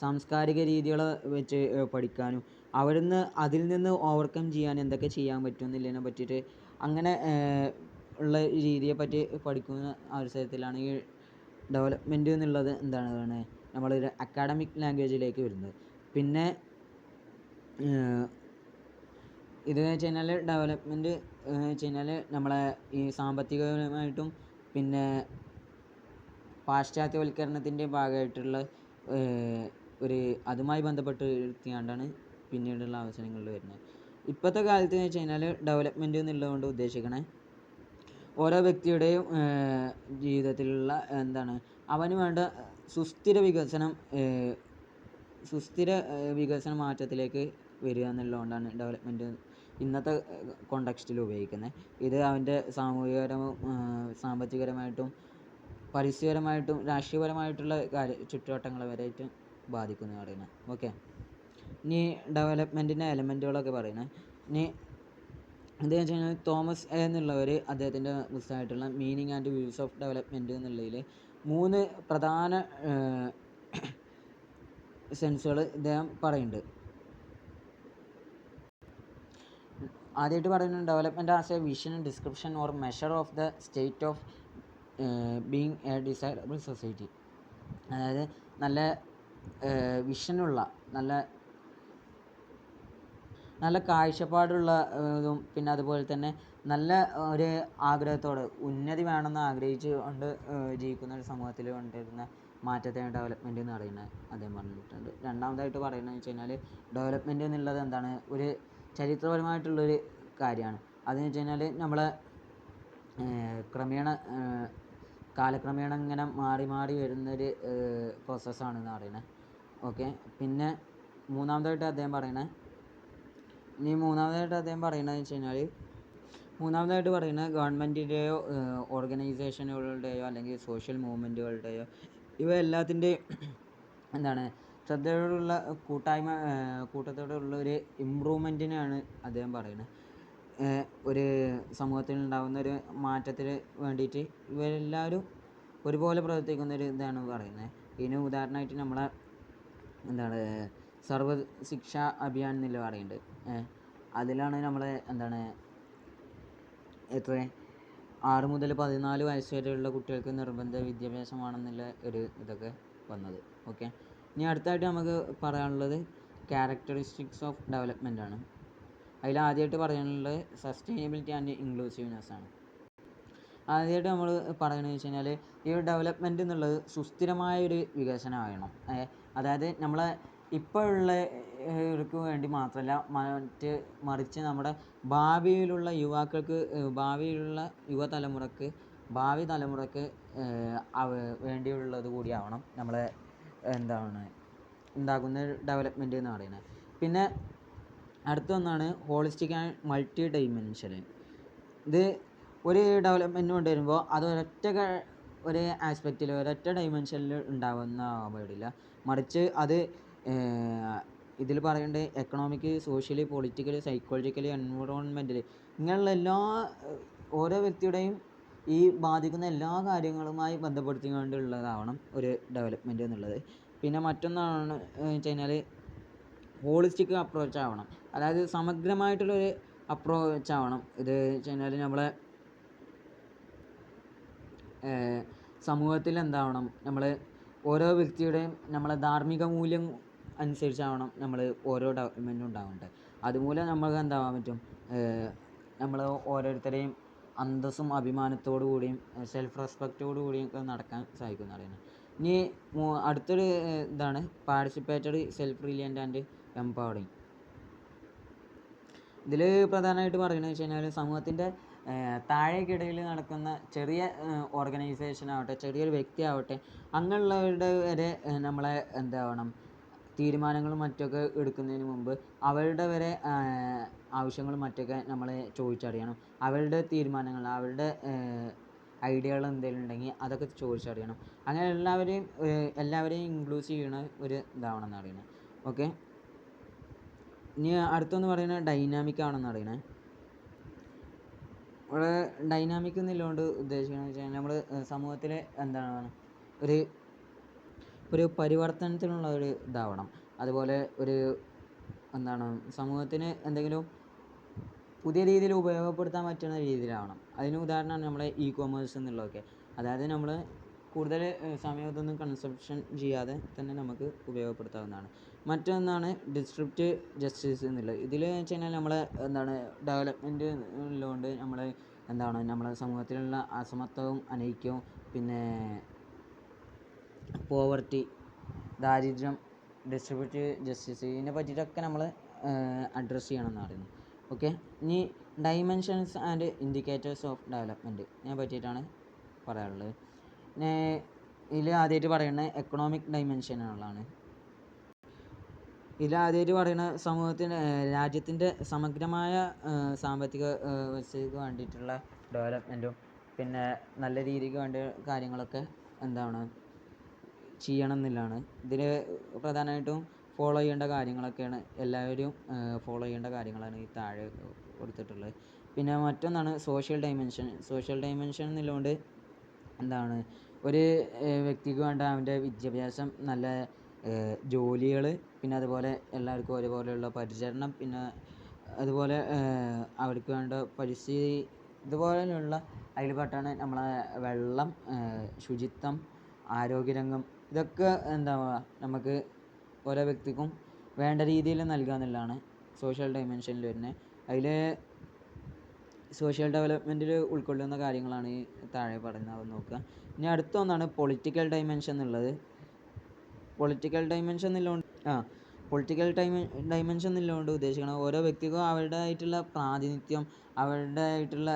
സാംസ്കാരിക രീതികൾ വെച്ച് പഠിക്കാനും അതിൽ നിന്ന് ഓവർകം ചെയ്യാൻ എന്തൊക്കെ ചെയ്യാൻ പറ്റും എന്നുള്ളതിനെ പറ്റിയിട്ട് അങ്ങനെ ഉള്ള രീതിയെ പറ്റി പഠിക്കുന്ന അവസരത്തിലാണ് ഈ ഡെവലപ്മെൻറ്റ് എന്നുള്ളത് എന്താണ് നമ്മളൊരു അക്കാഡമിക് ലാംഗ്വേജിലേക്ക് വരുന്നത്. പിന്നെ ഇതെന്ന് വെച്ച് കഴിഞ്ഞാൽ ഡെവലപ്മെൻറ്റ് വെച്ച് കഴിഞ്ഞാൽ നമ്മളെ ഈ സാമ്പത്തികപരമായിട്ടും പിന്നെ പാശ്ചാത്യവൽക്കരണത്തിൻ്റെ ഭാഗമായിട്ടുള്ള അതുമായി ബന്ധപ്പെട്ട് ഇരുത്തിയാണ്ടാണ് പിന്നീടുള്ള അവസരങ്ങളിൽ വരുന്നത്. ഇപ്പോഴത്തെ കാലത്ത് എന്ന് വെച്ച് കഴിഞ്ഞാൽ ഡെവലപ്മെൻറ്റ് എന്നുള്ളതുകൊണ്ട് ഉദ്ദേശിക്കണേ ഓരോ വ്യക്തിയുടെയും ജീവിതത്തിലുള്ള അവന് വേണ്ട സുസ്ഥിര വികസന മാറ്റത്തിലേക്ക് വരിക എന്നുള്ളതുകൊണ്ടാണ് ഡെവലപ്മെൻറ്റ് ഇന്നത്തെ കോണ്ടെക്സ്റ്റിൽ ഉപയോഗിക്കുന്നത്. ഇത് അവൻ്റെ സാമ്പത്തികപരമായിട്ടും പരിസ്ഥിതിപരമായിട്ടും രാഷ്ട്രീയപരമായിട്ടുള്ള ചുറ്റുവട്ടങ്ങളെ വരെയായിട്ട് ബാധിക്കുന്നു പറയുന്നത്. ഓക്കെ, ഇനി ഡെവലപ്മെൻറ്റിൻ്റെ എലമെൻറ്റുകളൊക്കെ പറയുന്നത്. ഇനി എന്താണെന്ന് വെച്ച് കഴിഞ്ഞാൽ തോമസ് എ എന്നുള്ളവർ അദ്ദേഹത്തിൻ്റെ പുസ്തകമായിട്ടുള്ള meaning and views of development എന്നുള്ളതിൽ 3 പ്രധാന സെൻസുകൾ ഇദ്ദേഹം പറയുന്നുണ്ട്. ആദ്യമായിട്ട് പറയുന്നത് development as a vision description or measure of the state of being a desirable society. അതായത് നല്ല വിഷനുള്ള നല്ല കാഴ്ചപ്പാടുള്ള ഇതും പിന്നെ അതുപോലെ തന്നെ നല്ല ഒരു ആഗ്രഹത്തോടെ ഉന്നതി വേണമെന്ന് ആഗ്രഹിച്ച് കൊണ്ട് ജീവിക്കുന്ന ഒരു സമൂഹത്തിൽ കൊണ്ടുവരുന്ന മാറ്റത്തെയാണ് ഡെവലപ്മെൻറ്റ് എന്ന് പറയുന്നത് അദ്ദേഹം പറഞ്ഞിട്ടുണ്ട്. രണ്ടാമതായിട്ട് പറയുന്നത് വെച്ച് കഴിഞ്ഞാൽ ഡെവലപ്മെൻറ്റ് എന്നുള്ളത് എന്താണ്, ഒരു ചരിത്രപരമായിട്ടുള്ളൊരു കാര്യമാണ്. അതെന്ന് വെച്ച് കഴിഞ്ഞാൽ നമ്മളെ കാലക്രമേണ ഇങ്ങനെ മാറി മാറി വരുന്നൊരു പ്രോസസ്സാണെന്ന് പറയുന്നത്. ഓക്കെ. പിന്നെ മൂന്നാമതായിട്ട് അദ്ദേഹം പറയുന്നത് വെച്ച് കഴിഞ്ഞാൽ ഗവൺമെൻറ്റിൻ്റെയോ ഓർഗനൈസേഷനുകളുടെയോ അല്ലെങ്കിൽ സോഷ്യൽ മൂവ്മെൻറ്റുകളുടെയോ ഇവ എല്ലാത്തിൻ്റെയും എന്താണ് ശ്രദ്ധയോടുള്ള കൂട്ടത്തോടുള്ള ഒരു ഇമ്പ്രൂവ്മെൻറ്റിനാണ് അദ്ദേഹം പറയുന്നത്. ഒരു സമൂഹത്തിൽ ഉണ്ടാകുന്ന ഒരു മാറ്റത്തിന് വേണ്ടിയിട്ട് ഇവരെല്ലാവരും ഒരുപോലെ പ്രവർത്തിക്കുന്നൊരു ഇതാണ് പറയുന്നത്. ഇതിന് ഉദാഹരണമായിട്ട് നമ്മളെ സർവ ശിക്ഷാ അഭിയാൻ എന്നില്ല പറയുന്നുണ്ട്. അതിലാണ് നമ്മളെ 6 മുതൽ 14 വയസ്സ് വരെയുള്ള കുട്ടികൾക്ക് നിർബന്ധ വിദ്യാഭ്യാസമാണെന്നുള്ള ഒരു ഇതൊക്കെ വന്നത്. ഓക്കെ. ഇനി അടുത്തായിട്ട് നമുക്ക് പറയാനുള്ളത് ക്യാരക്ടറിസ്റ്റിക്സ് ഓഫ് ഡെവലപ്മെൻ്റ് ആണ്. അതിൽ ആദ്യമായിട്ട് പറയാനുള്ളത് സസ്റ്റൈനബിലിറ്റി ആൻഡ് ഇൻക്ലൂസീവ്നെസ് ആണ്. ആദ്യമായിട്ട് നമ്മൾ പറയുന്നത് വെച്ച് കഴിഞ്ഞാൽ ഈ ഒരു ഡെവലപ്മെൻറ്റ് എന്നുള്ളത് സുസ്ഥിരമായൊരു വികസനമാകണം. അതായത് നമ്മളെ ഇപ്പോഴുള്ളവർക്ക് വേണ്ടി മാത്രമല്ല, മറിച്ച് നമ്മുടെ ഭാവിയിലുള്ള ഭാവി തലമുറക്ക് വേണ്ടിയുള്ളത് കൂടിയാവണം നമ്മളെ ഉണ്ടാക്കുന്ന ഡെവലപ്മെൻറ്റ് എന്ന് പറയുന്നത്. പിന്നെ അടുത്തൊന്നാണ് ഹോളിസ്റ്റിക് ആൻഡ് മൾട്ടി ഡൈമെൻഷനൽ. ഇത് ഒരു ഡെവലപ്മെൻറ്റ് കൊണ്ടുവരുമ്പോൾ അത് ഒരു ആസ്പെക്റ്റിൽ ഒരൊറ്റ ഡൈമെൻഷനിൽ ഉണ്ടാവാൻ പാടില്ല, മറിച്ച് അത് ഇതിൽ പറയേണ്ടത് എക്കണോമിക്, സോഷ്യലി, പൊളിറ്റിക്കലി, സൈക്കോളജിക്കലി, എൻവിറോൺമെൻ്റലി ഇങ്ങനെയുള്ള ഓരോ വ്യക്തിയുടെയും ഈ ബാധിക്കുന്ന എല്ലാ കാര്യങ്ങളുമായി ബന്ധപ്പെടുത്തിക്കൊണ്ടുള്ളതാവണം ഒരു ഡെവലപ്മെൻറ്റ് എന്നുള്ളത്. പിന്നെ മറ്റൊന്നാണ് വെച്ച് കഴിഞ്ഞാൽ ഹോളിസ്റ്റിക് അപ്രോച്ച് ആവണം. അതായത് സമഗ്രമായിട്ടുള്ളൊരു അപ്രോച്ച് ആവണം. ഇത് വെച്ച് കഴിഞ്ഞാൽ നമ്മളെ സമൂഹത്തിൽ നമ്മൾ ഓരോ വ്യക്തിയുടെയും നമ്മളെ ധാർമ്മിക മൂല്യം അനുസരിച്ചാവണം നമ്മൾ ഓരോ ഡെവലപ്മെൻറ്റും ഉണ്ടാവേണ്ടത്. അതുമൂലം നമുക്ക് എന്താവാൻ പറ്റും, നമ്മൾ ഓരോരുത്തരെയും അന്തസ്സും അഭിമാനത്തോടു കൂടിയും സെൽഫ് റെസ്പെക്റ്റോടു കൂടിയും ഒക്കെ നടക്കാൻ സാധിക്കും എന്ന് പറയുന്നത്. ഇനി അടുത്തൊരു ഇതാണ് participatory, self reliant and empowering. ഇതിൽ പ്രധാനമായിട്ട് പറയുന്നത് വെച്ച് കഴിഞ്ഞാൽ സമൂഹത്തിൻ്റെ താഴേക്കിടയിൽ നടക്കുന്ന ചെറിയ ഓർഗനൈസേഷൻ ആവട്ടെ, ചെറിയൊരു വ്യക്തി ആവട്ടെ, അങ്ങനെയുള്ളവരുടെ വരെ നമ്മളെ തീരുമാനങ്ങളും മറ്റൊക്കെ എടുക്കുന്നതിന് മുമ്പ് അവരുടെ വരെ ആവശ്യങ്ങളും മറ്റൊക്കെ നമ്മൾ ചോദിച്ചറിയണം. അവരുടെ തീരുമാനങ്ങൾ, അവരുടെ ഐഡിയകൾ എന്തെങ്കിലും ഉണ്ടെങ്കിൽ അതൊക്കെ ചോദിച്ചറിയണം. അങ്ങനെ എല്ലാവരെയും ഇൻക്ലൂസീവ് ചെയ്യണ ഒരു ഇതാവണം എന്ന് പറയുന്നത്. ഓക്കെ. ഇനി അടുത്തൊന്ന് പറയുന്നത് ഡൈനാമിക് ആണെന്ന് പറയുന്നത്. ഇവിടെ ഡൈനാമിക് എന്നുള്ളതുകൊണ്ട് ഉദ്ദേശിക്കുന്നത് വെച്ച് കഴിഞ്ഞാൽ നമ്മൾ സമൂഹത്തിൽ ഒരു പരിവർത്തനത്തിനുള്ള ഒരു ഇതാവണം. അതുപോലെ സമൂഹത്തിന് എന്തെങ്കിലും പുതിയ രീതിയിൽ ഉപയോഗപ്പെടുത്താൻ പറ്റുന്ന രീതിയിലാവണം. അതിന് ഉദാഹരണമാണ് നമ്മളെ ഇ-കൊമേഴ്സ് എന്നുള്ളതൊക്കെ. അതായത് നമ്മൾ കൂടുതൽ സമയത്തൊന്നും കൺസപ്ഷൻ ചെയ്യാതെ തന്നെ നമുക്ക് ഉപയോഗപ്പെടുത്താവുന്നതാണ്. മറ്റൊന്നാണ് ഡിസ്ട്രിബ്യൂട്ടീവ് ജസ്റ്റിസ് എന്നുള്ളത്. ഇതിൽ വെച്ച് കഴിഞ്ഞാൽ നമ്മളെ ഡെവലപ്മെൻറ്റ് ഉള്ളതുകൊണ്ട് നമ്മളെ സമൂഹത്തിലുള്ള അസമത്വവും അനൈക്യവും പിന്നെ പോവർട്ടി, ദാരിദ്ര്യം, ഡിസ്ട്രിബ്യൂട്ടീവ് ജസ്റ്റിസ് ഇതിനെ പറ്റിയിട്ടൊക്കെ നമ്മൾ അഡ്രസ്സ് ചെയ്യണം എന്ന് പറയുന്നത്. ഓക്കെ. ഇനി dimensions and indicators of development ഇതിനെ പറ്റിയിട്ടാണ് പറയാനുള്ളത്. പിന്നെ ഇതിൽ ആദ്യമായിട്ട് പറയുന്നത് എക്കണോമിക് ഡൈമെൻഷനുകളാണ്. ഇതിലാദ്യമായിട്ട് പറയുന്ന രാജ്യത്തിൻ്റെ സമഗ്രമായ സാമ്പത്തിക വ്യവസ്ഥയ്ക്ക് വേണ്ടിയിട്ടുള്ള ഡെവലപ്മെൻറ്റും പിന്നെ നല്ല രീതിക്ക് വേണ്ട കാര്യങ്ങളൊക്കെ ചെയ്യണം എന്നുള്ളതാണ്. ഇതിൽ പ്രധാനമായിട്ടും ഫോളോ ചെയ്യേണ്ട കാര്യങ്ങളൊക്കെയാണ്, എല്ലാവരും ഫോളോ ചെയ്യേണ്ട കാര്യങ്ങളാണ് ഈ താഴെ കൊടുത്തിട്ടുള്ളത്. പിന്നെ മറ്റൊന്നാണ് സോഷ്യൽ ഡൈമെൻഷൻ എന്നുള്ളതുകൊണ്ട് എന്താണ് ഒരു വ്യക്തിക്ക് വേണ്ട അവൻ്റെ വിദ്യാഭ്യാസം, നല്ല ജോലികൾ, പിന്നെ അതുപോലെ എല്ലാവർക്കും ഒരുപോലെയുള്ള പരിചരണം, പിന്നെ അതുപോലെ അവർക്ക് വേണ്ട പരിസ്ഥിതി, ഇതുപോലെയുള്ള അതിൽ പെട്ടാണ് നമ്മളെ വെള്ളം, ശുചിത്വം, ആരോഗ്യരംഗം, ഇതൊക്കെ നമുക്ക് ഓരോ വ്യക്തിക്കും വേണ്ട രീതിയിൽ നൽകുക എന്നുള്ളതാണ് സോഷ്യൽ ഡൈമെൻഷനിൽ വരുന്നത്. അതിൽ സോഷ്യൽ ഡെവലപ്മെൻറ്റിൽ ഉൾക്കൊള്ളുന്ന കാര്യങ്ങളാണ് ഈ താഴെ പറയുന്നത് നോക്കുക. ഇനി അടുത്ത ഒന്നാണ് പൊളിറ്റിക്കൽ ഡൈമെൻഷൻ എന്നുള്ളത്. പൊളിറ്റിക്കൽ ഡൈമെൻഷൻ എന്നുള്ളതുകൊണ്ട് ഉദ്ദേശിക്കുന്നത് ഓരോ വ്യക്തിക്കും അവരുടേതായിട്ടുള്ള പ്രാതിനിധ്യം, അവരുടേതായിട്ടുള്ള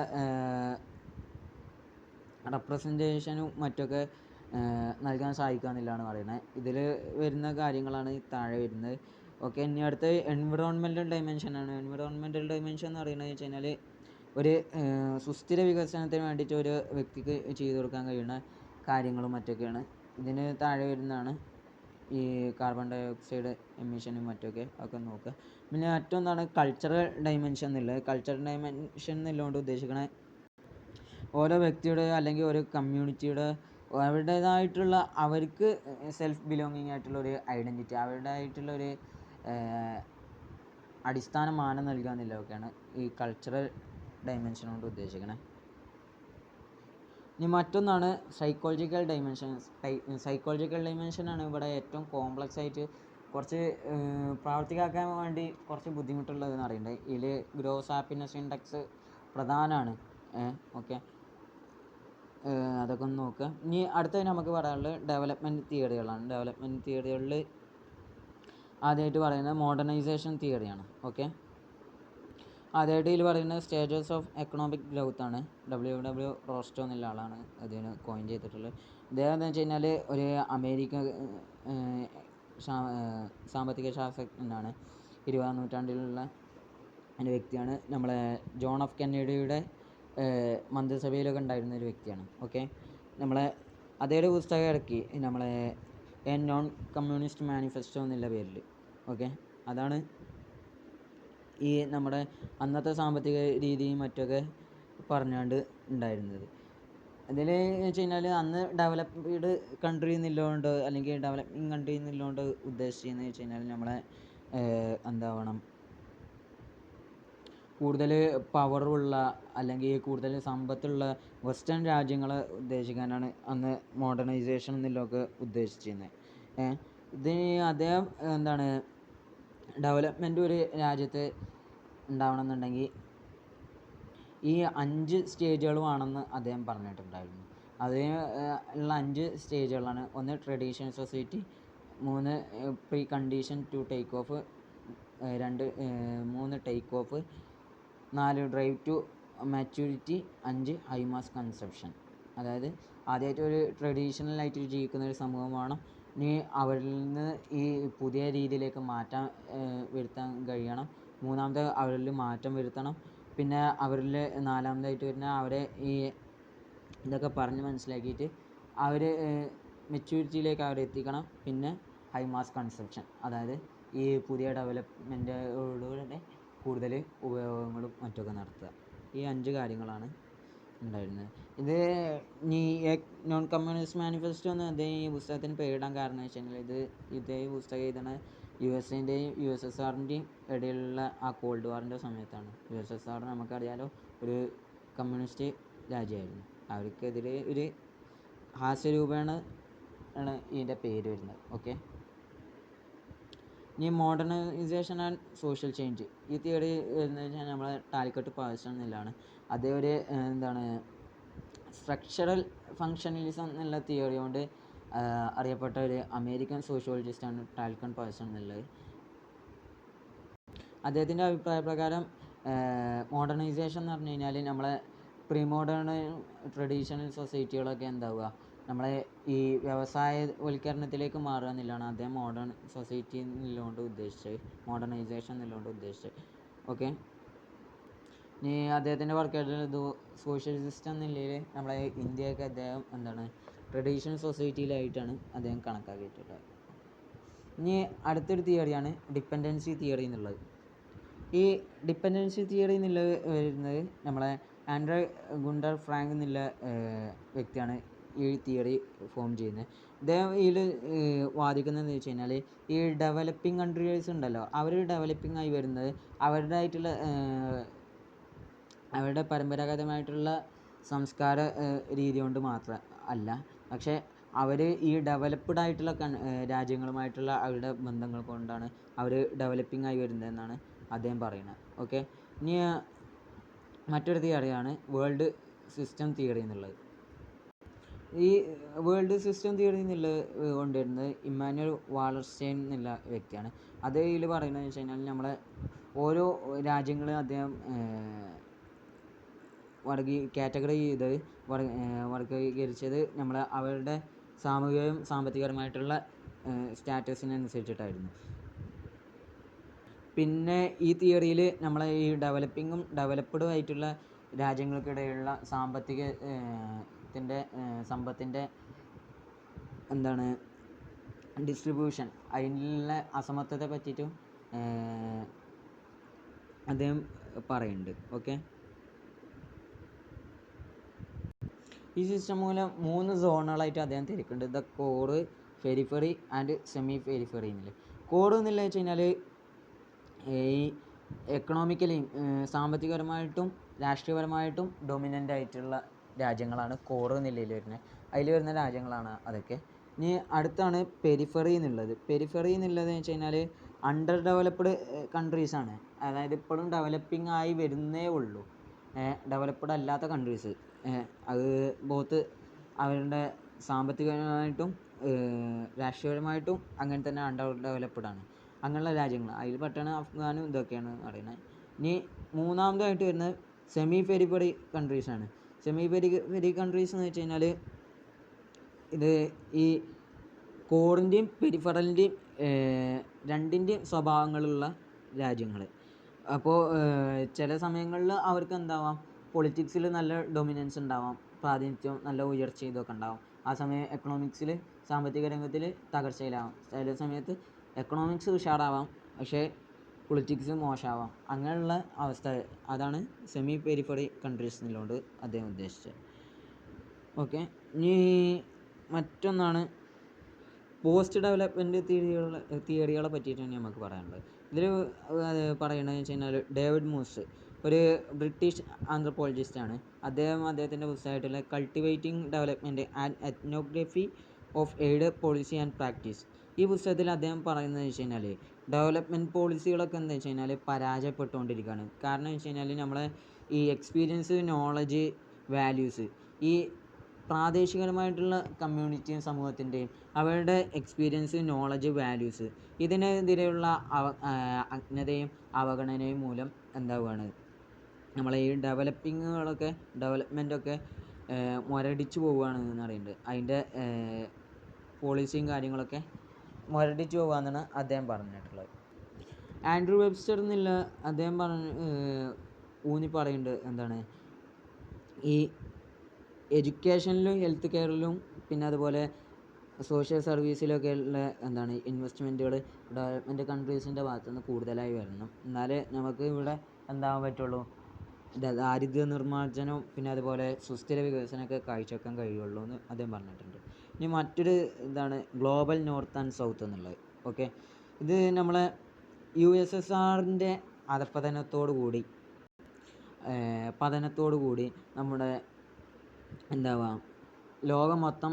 റെപ്രസെൻറ്റേഷനും മറ്റൊക്കെ നൽകാൻ സാധിക്കുക എന്നുള്ളതാണ് പറയുന്നത്. ഇതിൽ വരുന്ന കാര്യങ്ങളാണ് താഴെ വരുന്നത്. ഓക്കെ, ഇനി അടുത്ത എൻവിറോൺമെൻറ്റൽ ഡൈമെൻഷനാണ്. എൻവിറോൺമെൻറ്റൽ ഡൈമെൻഷൻ എന്ന് പറയുന്നത് വെച്ച് കഴിഞ്ഞാൽ ഒരു സുസ്ഥിര വികസനത്തിന് വേണ്ടിയിട്ട് ഒരു വ്യക്തിക്ക് ചെയ്തു കൊടുക്കാൻ കഴിയുന്ന കാര്യങ്ങളും മറ്റൊക്കെയാണ്. ഇതിന് താഴെ വരുന്നതാണ് ഈ കാർബൺ ഡൈ ഓക്സൈഡ് എമിഷനും മറ്റൊക്കെ നോക്കുക. പിന്നെ മറ്റൊന്നാണ് കൾച്ചറൽ ഡൈമെൻഷൻ എന്നുള്ളത്. കൾച്ചറൽ ഡൈമെൻഷൻ എന്നുള്ളതുകൊണ്ട് ഉദ്ദേശിക്കുന്നത് ഓരോ വ്യക്തിയുടെ അല്ലെങ്കിൽ ഒരു കമ്മ്യൂണിറ്റിയുടെ അവരുടേതായിട്ടുള്ള അവർക്ക് സെൽഫ് ബിലോങ്ങിങ് ആയിട്ടുള്ളൊരു ഐഡൻറ്റിറ്റി, അവരുടേതായിട്ടുള്ളൊരു അടിസ്ഥാന മാനം നൽകുക എന്നുള്ളതൊക്കെയാണ് ഈ കൾച്ചറൽ ഡൈമെൻഷൻ കൊണ്ട് ഉദ്ദേശിക്കുന്നത്. ഇനി മറ്റൊന്നാണ് സൈക്കോളജിക്കൽ ഡൈമെൻഷൻ. സൈക്കോളജിക്കൽ ഡൈമെൻഷനാണ് ഇവിടെ ഏറ്റവും കോംപ്ലക്സ് ആയിട്ട് കുറച്ച് പ്രാവർത്തികമാക്കാൻ വേണ്ടി കുറച്ച് ബുദ്ധിമുട്ടുള്ളതെന്ന് പറയുന്നത്. ഇതിൽ ഗ്രോസ് ഹാപ്പിനെസ് ഇൻഡെക്സ് പ്രധാനമാണ്. ഓക്കെ, അതൊക്കെ ഒന്ന് നോക്കുക. ഇനി അടുത്തത് നമുക്ക് പറയാനുള്ളത് ഡെവലപ്മെൻറ്റ് തിയറികളാണ്. ഡെവലപ്മെൻറ്റ് തിയറികളിൽ ആദ്യമായിട്ട് പറയുന്നത് മോഡേണൈസേഷൻ തിയറിയാണ്. ഓക്കെ, ആദ്യമായിട്ട് ഇതിൽ പറയുന്നത് സ്റ്റേജസ് ഓഫ് എക്കണോമിക് ഗ്രോത്ത് ആണ്. റോസ്റ്റോ എന്നുള്ള ആളാണ് അതിന് കോയിൻ ചെയ്തിട്ടുള്ളത്. ഇദ്ദേഹം എന്ന് വെച്ച് കഴിഞ്ഞാൽ ഒരു അമേരിക്കൻ സാമ്പത്തിക ശാസ്ത്രജ്ഞനാണ്. 20ാം നൂറ്റാണ്ടിലുള്ള ഒരു വ്യക്തിയാണ്. നമ്മളെ ജോൺ എഫ് കെന്നഡിയുടെ മന്ത്രിസഭയിലൊക്കെ ഉണ്ടായിരുന്ന ഒരു വ്യക്തിയാണ്. ഓക്കെ, നമ്മളെ അതേ പുസ്തകം ഇറക്കി, നമ്മളെ എ നോൺ കമ്മ്യൂണിസ്റ്റ് മാനിഫെസ്റ്റോ എന്നുള്ള പേരിൽ. ഓക്കെ, അതാണ് ഈ നമ്മുടെ അന്നത്തെ സാമ്പത്തിക രീതിയും മറ്റൊക്കെ പറഞ്ഞുകൊണ്ട് ഉണ്ടായിരുന്നത്. അതിൽ വെച്ച് കഴിഞ്ഞാൽ അന്ന് ഡെവലപ്ഡ് കൺട്രി എന്നുള്ളതുകൊണ്ട് അല്ലെങ്കിൽ ഡെവലപ്പിംഗ് കൺട്രി എന്നുള്ളതുകൊണ്ട് ഉദ്ദേശിച്ചതെന്ന് വെച്ച് കഴിഞ്ഞാൽ നമ്മളെ എന്താവണം, കൂടുതൽ പവറുള്ള അല്ലെങ്കിൽ കൂടുതൽ സമ്പത്തുള്ള വെസ്റ്റേൺ രാജ്യങ്ങളെ ഉദ്ദേശിക്കാനാണ് അന്ന് മോഡേണൈസേഷൻ എന്നുള്ളതൊക്കെ ഉദ്ദേശിച്ചിരുന്നത്. ഇത് അദ്ദേഹം ഡെവലപ്മെൻറ്റ് ഒരു രാജ്യത്ത് ഉണ്ടാവണമെന്നുണ്ടെങ്കിൽ ഈ 5 സ്റ്റേജുകളുമാണെന്ന് അദ്ദേഹം പറഞ്ഞിട്ടുണ്ടായിരുന്നു. അതിന് ഉള്ള 5 സ്റ്റേജുകളാണ്: 1 traditional society, 3 pre condition to take off, 3 take off, 4 drive to maturity, 5 high mass consumption. അതായത് ആദ്യമായിട്ട് ഒരു ട്രഡീഷണലായിട്ട് ജീവിക്കുന്ന ഒരു സമൂഹം വേണം. ഇനി അവരിൽ നിന്ന് ഈ പുതിയ രീതിയിലേക്ക് മാറ്റം വരുത്താൻ കഴിയണം. മൂന്നാമത്തെ അവരിൽ മാറ്റം വരുത്തണം. പിന്നെ അവരിൽ നാലാമതായിട്ട് വരുന്ന അവരെ ഈ ഇതൊക്കെ പറഞ്ഞ് മനസ്സിലാക്കിയിട്ട് അവർ മെച്യൂരിറ്റിയിലേക്ക് അവരെ എത്തിക്കണം. പിന്നെ ഹൈ മാസ് കൺസപ്ഷൻ, അതായത് ഈ പുതിയ ഡെവലപ്മെൻറ്റോടുകൂടെ കൂടുതൽ ഉപയോഗങ്ങളും മറ്റൊക്കെ നടത്തുക. ഈ 5 കാര്യങ്ങളാണ് ഉണ്ടായിരുന്നത്. ഇത് ഈ നോൺ കമ്മ്യൂണിസ്റ്റ് മാനിഫെസ്റ്റോ എന്ന് അദ്ദേഹം ഈ പുസ്തകത്തിന് പേരിടാൻ കാരണം വെച്ച് കഴിഞ്ഞാൽ ഇതേ പുസ്തകം എഴുതുന്ന USA-ൻ്റെയും USSR-ൻ്റെയും ഇടയിലുള്ള ആ കോൾഡ് വാറിൻ്റെ സമയത്താണ്. USSR നമുക്കറിയാലോ ഒരു കമ്മ്യൂണിസ്റ്റ് രാജ്യമായിരുന്നു. അവർക്കെതിരെ ഒരു ഹാസ്യരൂപേണ ആണ് ഇതിൻ്റെ പേര് വരുന്നത്. ഓക്കെ, ഇനി മോഡേണൈസേഷൻ ആൻഡ് സോഷ്യൽ ചേഞ്ച്. ഈ തിയറി എന്ന് വെച്ചാൽ നമ്മളെ ടാലിക്കട്ട് പാഴ്സൺ എന്നുള്ളതാണ്. അതേ ഒരു സ്ട്രക്ചറൽ ഫങ്ഷണലിസം എന്നുള്ള തിയറി കൊണ്ട് അറിയപ്പെട്ട ഒരു അമേരിക്കൻ സോഷ്യോളജിസ്റ്റാണ് ടാലിക്കട്ട് പാഴ്സൺ എന്നുള്ളത്. അദ്ദേഹത്തിൻ്റെ അഭിപ്രായ പ്രകാരം മോഡേണൈസേഷൻ എന്ന് പറഞ്ഞു കഴിഞ്ഞാൽ നമ്മളെ പ്രീ മോഡേൺ ട്രഡീഷണൽ സൊസൈറ്റികളൊക്കെ എന്താവുക, നമ്മളെ ഈ വ്യവസായവൽക്കരണത്തിലേക്ക് മാറുക എന്നുള്ളതാണ് അദ്ദേഹം മോഡേൺ സൊസൈറ്റി എന്നുള്ളതുകൊണ്ട് ഉദ്ദേശിച്ചത്, മോഡേണൈസേഷൻ എന്നുള്ളതുകൊണ്ട് ഉദ്ദേശിച്ചത്. ഓക്കെ, ഇനി അദ്ദേഹത്തിൻ്റെ വർക്കായിട്ട് സോഷ്യലിസ്റ്റ് എന്ന നിലയിൽ നമ്മളെ ഇന്ത്യയൊക്കെ അദ്ദേഹം ട്രഡീഷണൽ സൊസൈറ്റിയിലായിട്ടാണ് അദ്ദേഹം കണക്കാക്കിയിട്ടുള്ളത്. ഇനി അടുത്തൊരു തിയറിയാണ് ഡിപ്പെൻഡൻസി തിയറി എന്നുള്ളത്. ഈ ഡിപ്പെൻഡൻസി തിയറി എന്നുള്ളത് വരുന്നത് നമ്മളെ ആൻഡ്രോ ഗുണ്ടർ ഫ്രാങ്ക് എന്നുള്ള വ്യക്തിയാണ് ഈ തിയറി ഫോം ചെയ്യുന്നത്. ഇദ്ദേഹം ഇതിൽ വാദിക്കുന്നതെന്ന് വെച്ച് കഴിഞ്ഞാൽ ഈ ഡെവലപ്പിംഗ് കൺട്രീസ് ഉണ്ടല്ലോ, അവർ ഡെവലപ്പിംഗ് ആയി വരുന്നത് അവരുടെ പരമ്പരാഗതമായിട്ടുള്ള സംസ്കാര രീതി കൊണ്ട് മാത്രം അല്ല, പക്ഷേ അവർ ഈ ഡെവലപ്ഡ് ആയിട്ടുള്ള രാജ്യങ്ങളുമായിട്ടുള്ള അവരുടെ ബന്ധങ്ങൾ കൊണ്ടാണ് അവർ ഡെവലപ്പിംഗ് ആയി വരുന്നതെന്നാണ് അദ്ദേഹം പറയുന്നത്. ഓക്കെ, ഇനി മറ്റൊരു തിയറിയാണ് വേൾഡ് സിസ്റ്റം തിയറി എന്നുള്ളത്. ഈ വേൾഡ് സിസ്റ്റം തിയറി എന്നുള്ളത് കൊണ്ടുവരുന്നത് ഇമ്മാനുവൽ വാളർസ്റ്റൈൻ എന്നുള്ള വ്യക്തിയാണ്. അത് ഇതിൽ പറയുന്നത് വെച്ച് കഴിഞ്ഞാൽ നമ്മളെ ഓരോ രാജ്യങ്ങളും അദ്ദേഹം കാറ്റഗറി ചെയ്ത് വർഗീകരിച്ചത് അവരുടെ സാമൂഹികവും സാമ്പത്തികപരമായിട്ടുള്ള സ്റ്റാറ്റസിനനുസരിച്ചിട്ടായിരുന്നു. പിന്നെ ഈ തിയറിയിൽ നമ്മളെ ഈ ഡെവലപ്പിങ്ങും ഡെവലപ്ഡും ആയിട്ടുള്ള രാജ്യങ്ങൾക്കിടയിലുള്ള സമ്പത്തിൻ്റെ ഡിസ്ട്രിബ്യൂഷൻ, അതിനുള്ള അസമത്വത്തെ പറ്റിയിട്ടും അദ്ദേഹം പറയുന്നുണ്ട്. ഓക്കെ, ഈ സിസ്റ്റം മൂലം 3 സോണുകളായിട്ട് അദ്ദേഹം തിരിക്കുന്നുണ്ട്: the core, periphery and semi periphery എന്നുള്ളത്. കോർ എന്നുള്ളത് വെച്ച് കഴിഞ്ഞാൽ ഈ എക്കണോമിക്കലി സാമ്പത്തികപരമായിട്ടും രാഷ്ട്രീയപരമായിട്ടും ഡൊമിനൻ്റ് ആയിട്ടുള്ള രാജ്യങ്ങളാണ് കോർ നിലയിൽ വരുന്നത്. അതിൽ വരുന്ന രാജ്യങ്ങളാണ് അതൊക്കെ. ഇനി അടുത്താണ് പെരിഫറി എന്നുള്ളത്. പെരിഫറി എന്നുള്ളത് വെച്ച് കഴിഞ്ഞാൽ അണ്ടർ ഡെവലപ്ഡ് കൺട്രീസാണ്, അതായത് ഇപ്പോഴും ഡെവലപ്പിംഗ് ആയി വരുന്നേ ഉള്ളൂ. ഡെവലപ്ഡ് അല്ലാത്ത കൺട്രീസ്, അത് ബോത്ത് അവരുടെ സാമ്പത്തികപരമായിട്ടും രാഷ്ട്രീയപരമായിട്ടും അങ്ങനെ തന്നെ അണ്ടർ ഡെവലപ്ഡ് ആണ്. അങ്ങനെയുള്ള രാജ്യങ്ങൾ അതിൽ പെട്ടാണ് അഫ്ഗാനും ഇതൊക്കെയാണ് പറയുന്നത്. ഇനി മൂന്നാമതായിട്ട് വരുന്നത് സെമി പെരിഫറി കൺട്രീസാണ്. സെമി പെരിഫറി കൺട്രീസ് എന്ന് വെച്ച് കഴിഞ്ഞാൽ ഇത് ഈ കോറിൻ്റെയും പെരിഫറലിൻ്റെയും രണ്ടിൻ്റെയും സ്വഭാവങ്ങളുള്ള രാജ്യങ്ങൾ. അപ്പോൾ ചില സമയങ്ങളിൽ അവർക്ക് എന്താവാം, പൊളിറ്റിക്സിൽ നല്ല ഡൊമിനൻസ് ഉണ്ടാവാം, പ്രാതിനിധ്യം നല്ല ഉയർച്ച ഇതൊക്കെ ഉണ്ടാവും. ആ സമയം എക്കണോമിക്സിൽ സാമ്പത്തിക രംഗത്തിൽ തകർച്ചയിലാവാം. ചില സമയത്ത് എക്കണോമിക്സ് ഉഷാറാവാം, പക്ഷേ പൊളിറ്റിക്സ് മോശമാവാം. അങ്ങനെയുള്ള അവസ്ഥ, അതാണ് സെമി പെരിഫറി കൺട്രീസ് എന്നുള്ളതുകൊണ്ട് അദ്ദേഹം ഉദ്ദേശിച്ചത്. ഓക്കെ, ഇനി മറ്റൊന്നാണ് പോസ്റ്റ് ഡെവലപ്മെൻറ്റ് തിയറികളെ പറ്റിയിട്ടാണ് നമുക്ക് പറയാനുള്ളത്. ഇതിൽ പറയണതെന്ന് വെച്ച് കഴിഞ്ഞാൽ ഡേവിഡ് മൂസ് ഒരു ബ്രിട്ടീഷ് ആന്ത്രപ്പോളജിസ്റ്റാണ്. അദ്ദേഹത്തിൻ്റെ പുസ്തകമായിട്ടുള്ള cultivating development and ethnography of aid policy and practice. ഈ പുസ്തകത്തിൽ അദ്ദേഹം പറയുന്നത് വെച്ച് കഴിഞ്ഞാൽ ഡെവലപ്മെൻറ്റ് പോളിസികളൊക്കെ എന്താ വെച്ച് കഴിഞ്ഞാൽ പരാജയപ്പെട്ടുകൊണ്ടിരിക്കുകയാണ്. കാരണം വെച്ച് കഴിഞ്ഞാൽ നമ്മളെ ഈ എക്സ്പീരിയൻസ്, നോളജ്, വാല്യൂസ്, ഈ പ്രാദേശികമായിട്ടുള്ള കമ്മ്യൂണിറ്റിയും സമൂഹത്തിൻ്റെയും അവരുടെ എക്സ്പീരിയൻസ്, നോളജ്, വാല്യൂസ് ഇതിനെതിരെയുള്ള അജ്ഞതയും അവഗണനയും മൂലം എന്താവുകയാണ്, നമ്മളെ ഈ ഡെവലപ്മെൻറ്റൊക്കെ മുരടിച്ചു പോവുകയാണ് എന്ന് പറയുന്നുണ്ട്. അതിൻ്റെ പോളിസിയും കാര്യങ്ങളൊക്കെ മുരടിച്ചു പോകുകയെന്നാണ് അദ്ദേഹം പറഞ്ഞിട്ടുള്ളത്. ആൻഡ്രൂ വെബ്സ്റ്റർ എന്നുള്ള അദ്ദേഹം ഊന്നി പറയുന്നുണ്ട്, ഈ എഡ്യൂക്കേഷനിലും ഹെൽത്ത് കെയറിലും പിന്നെ അതുപോലെ സോഷ്യൽ സർവീസിലൊക്കെ ഉള്ള ഇൻവെസ്റ്റ്മെൻറ്റുകൾ ഡെവലപ്മെൻറ്റ് കൺട്രീസിൻ്റെ ഭാഗത്തുനിന്ന് കൂടുതലായി വരണം. എന്നാലേ നമുക്ക് ഇവിടെ എന്താകാൻ പറ്റുള്ളൂ, ദാരിദ്ര്യ നിർമ്മാർജ്ജനവും പിന്നെ അതുപോലെ സുസ്ഥിര വികസനമൊക്കെ കാഴ്ചവെക്കാൻ കഴിയുള്ളൂ എന്ന് അദ്ദേഹം പറഞ്ഞിട്ടുണ്ട്. ഇനി മറ്റൊരു ഗ്ലോബൽ നോർത്ത് ആൻഡ് സൗത്ത് എന്നുള്ളത്. ഓക്കെ, ഇത് നമ്മളെ USSRൻ്റെ പതനത്തോടു കൂടി നമ്മുടെ ലോകം മൊത്തം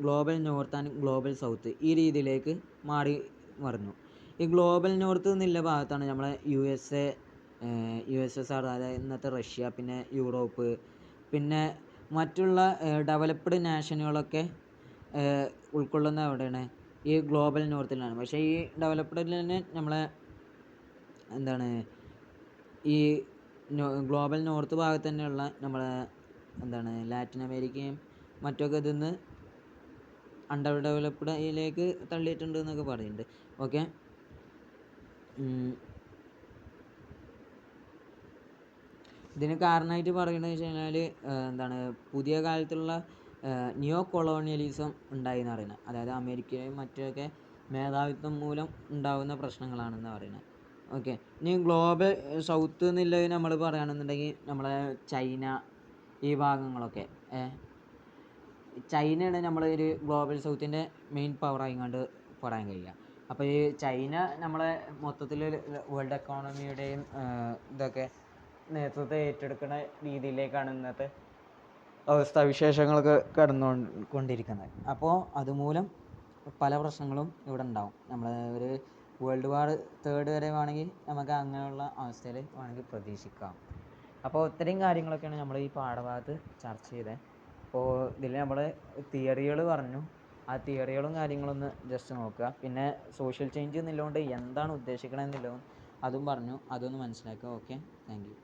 global north and global south ഈ രീതിയിലേക്ക് മറിഞ്ഞു. ഈ ഗ്ലോബൽ നോർത്ത് എന്നുള്ള ഭാഗത്താണ് നമ്മളെ USSR, അതായത് ഇന്നത്തെ റഷ്യ, പിന്നെ യൂറോപ്പ്, പിന്നെ മറ്റുള്ള ഡെവലപ്ഡ് നാഷനുകളൊക്കെ ഉൾക്കൊള്ളുന്ന എവിടെയാണ്, ഈ ഗ്ലോബൽ നോർത്തിലാണ്. പക്ഷേ ഈ ഡെവലപ്ഡിൽ തന്നെ നമ്മളെ ഈ ഗ്ലോബൽ നോർത്ത് ഭാഗത്ത് തന്നെയുള്ള നമ്മളെ ലാറ്റിൻ അമേരിക്കയും മറ്റൊക്കെ ഇതിന്ന് അണ്ടർ ഡെവലപ്ഡിലേക്ക് തള്ളിയിട്ടുണ്ട് എന്നൊക്കെ പറയുന്നുണ്ട്. ഓക്കെ, ഇതിന് കാരണമായിട്ട് പറയുന്നത് വെച്ച് കഴിഞ്ഞാൽ പുതിയ കാലത്തുള്ള നിയോ കൊളോണിയലിസം ഉണ്ടായി എന്ന് പറയുന്നത്, അതായത് അമേരിക്കയും മറ്റൊക്കെ മേധാവിത്വം മൂലം ഉണ്ടാകുന്ന പ്രശ്നങ്ങളാണെന്ന് പറയുന്നത്. ഓക്കെ. ഇനി ഗ്ലോബൽ സൗത്ത് എന്നുള്ളത് നമ്മൾ പറയുകയാണെന്നുണ്ടെങ്കിൽ നമ്മളെ ചൈന ഈ ഭാഗങ്ങളൊക്കെ ചൈനയാണ് നമ്മൾ ഒരു ഗ്ലോബൽ സൗത്തിൻ്റെ മെയിൻ പവറായിങ്ങാണ്ട് പറയാൻ കഴിയുക. അപ്പോൾ ഈ ചൈന നമ്മളെ മൊത്തത്തിൽ വേൾഡ് എക്കോണമിയുടെയും ഇതൊക്കെ നേതൃത്വം ഏറ്റെടുക്കുന്ന രീതിയിലേക്കാണ് ഇന്നത്തെ അവസ്ഥാവിശേഷങ്ങളൊക്കെ കൊണ്ടിരിക്കുന്നത്. അപ്പോൾ അതുമൂലം പല പ്രശ്നങ്ങളും ഇവിടെ ഉണ്ടാവും. നമ്മൾ ഒരു വേൾഡ് വാർ തേർഡ് വരെ വേണമെങ്കിൽ നമുക്ക് അങ്ങനെയുള്ള അവസ്ഥയിൽ വേണമെങ്കിൽ പ്രതീക്ഷിക്കാം. അപ്പോൾ ഇത്രയും കാര്യങ്ങളൊക്കെയാണ് നമ്മൾ ഈ പാഠഭാഗത്ത് ചർച്ച ചെയ്തത്. അപ്പോൾ ഇതിൽ നമ്മൾ തിയറികൾ പറഞ്ഞു. ആ തിയറികളും കാര്യങ്ങളൊന്ന് ജസ്റ്റ് നോക്കുക. പിന്നെ സോഷ്യൽ ചേഞ്ച് എന്നുള്ളതുകൊണ്ട് എന്താണ് ഉദ്ദേശിക്കണമെന്നുള്ളതും അതും പറഞ്ഞു. അതൊന്ന് മനസ്സിലാക്കുക. Okay, thank you.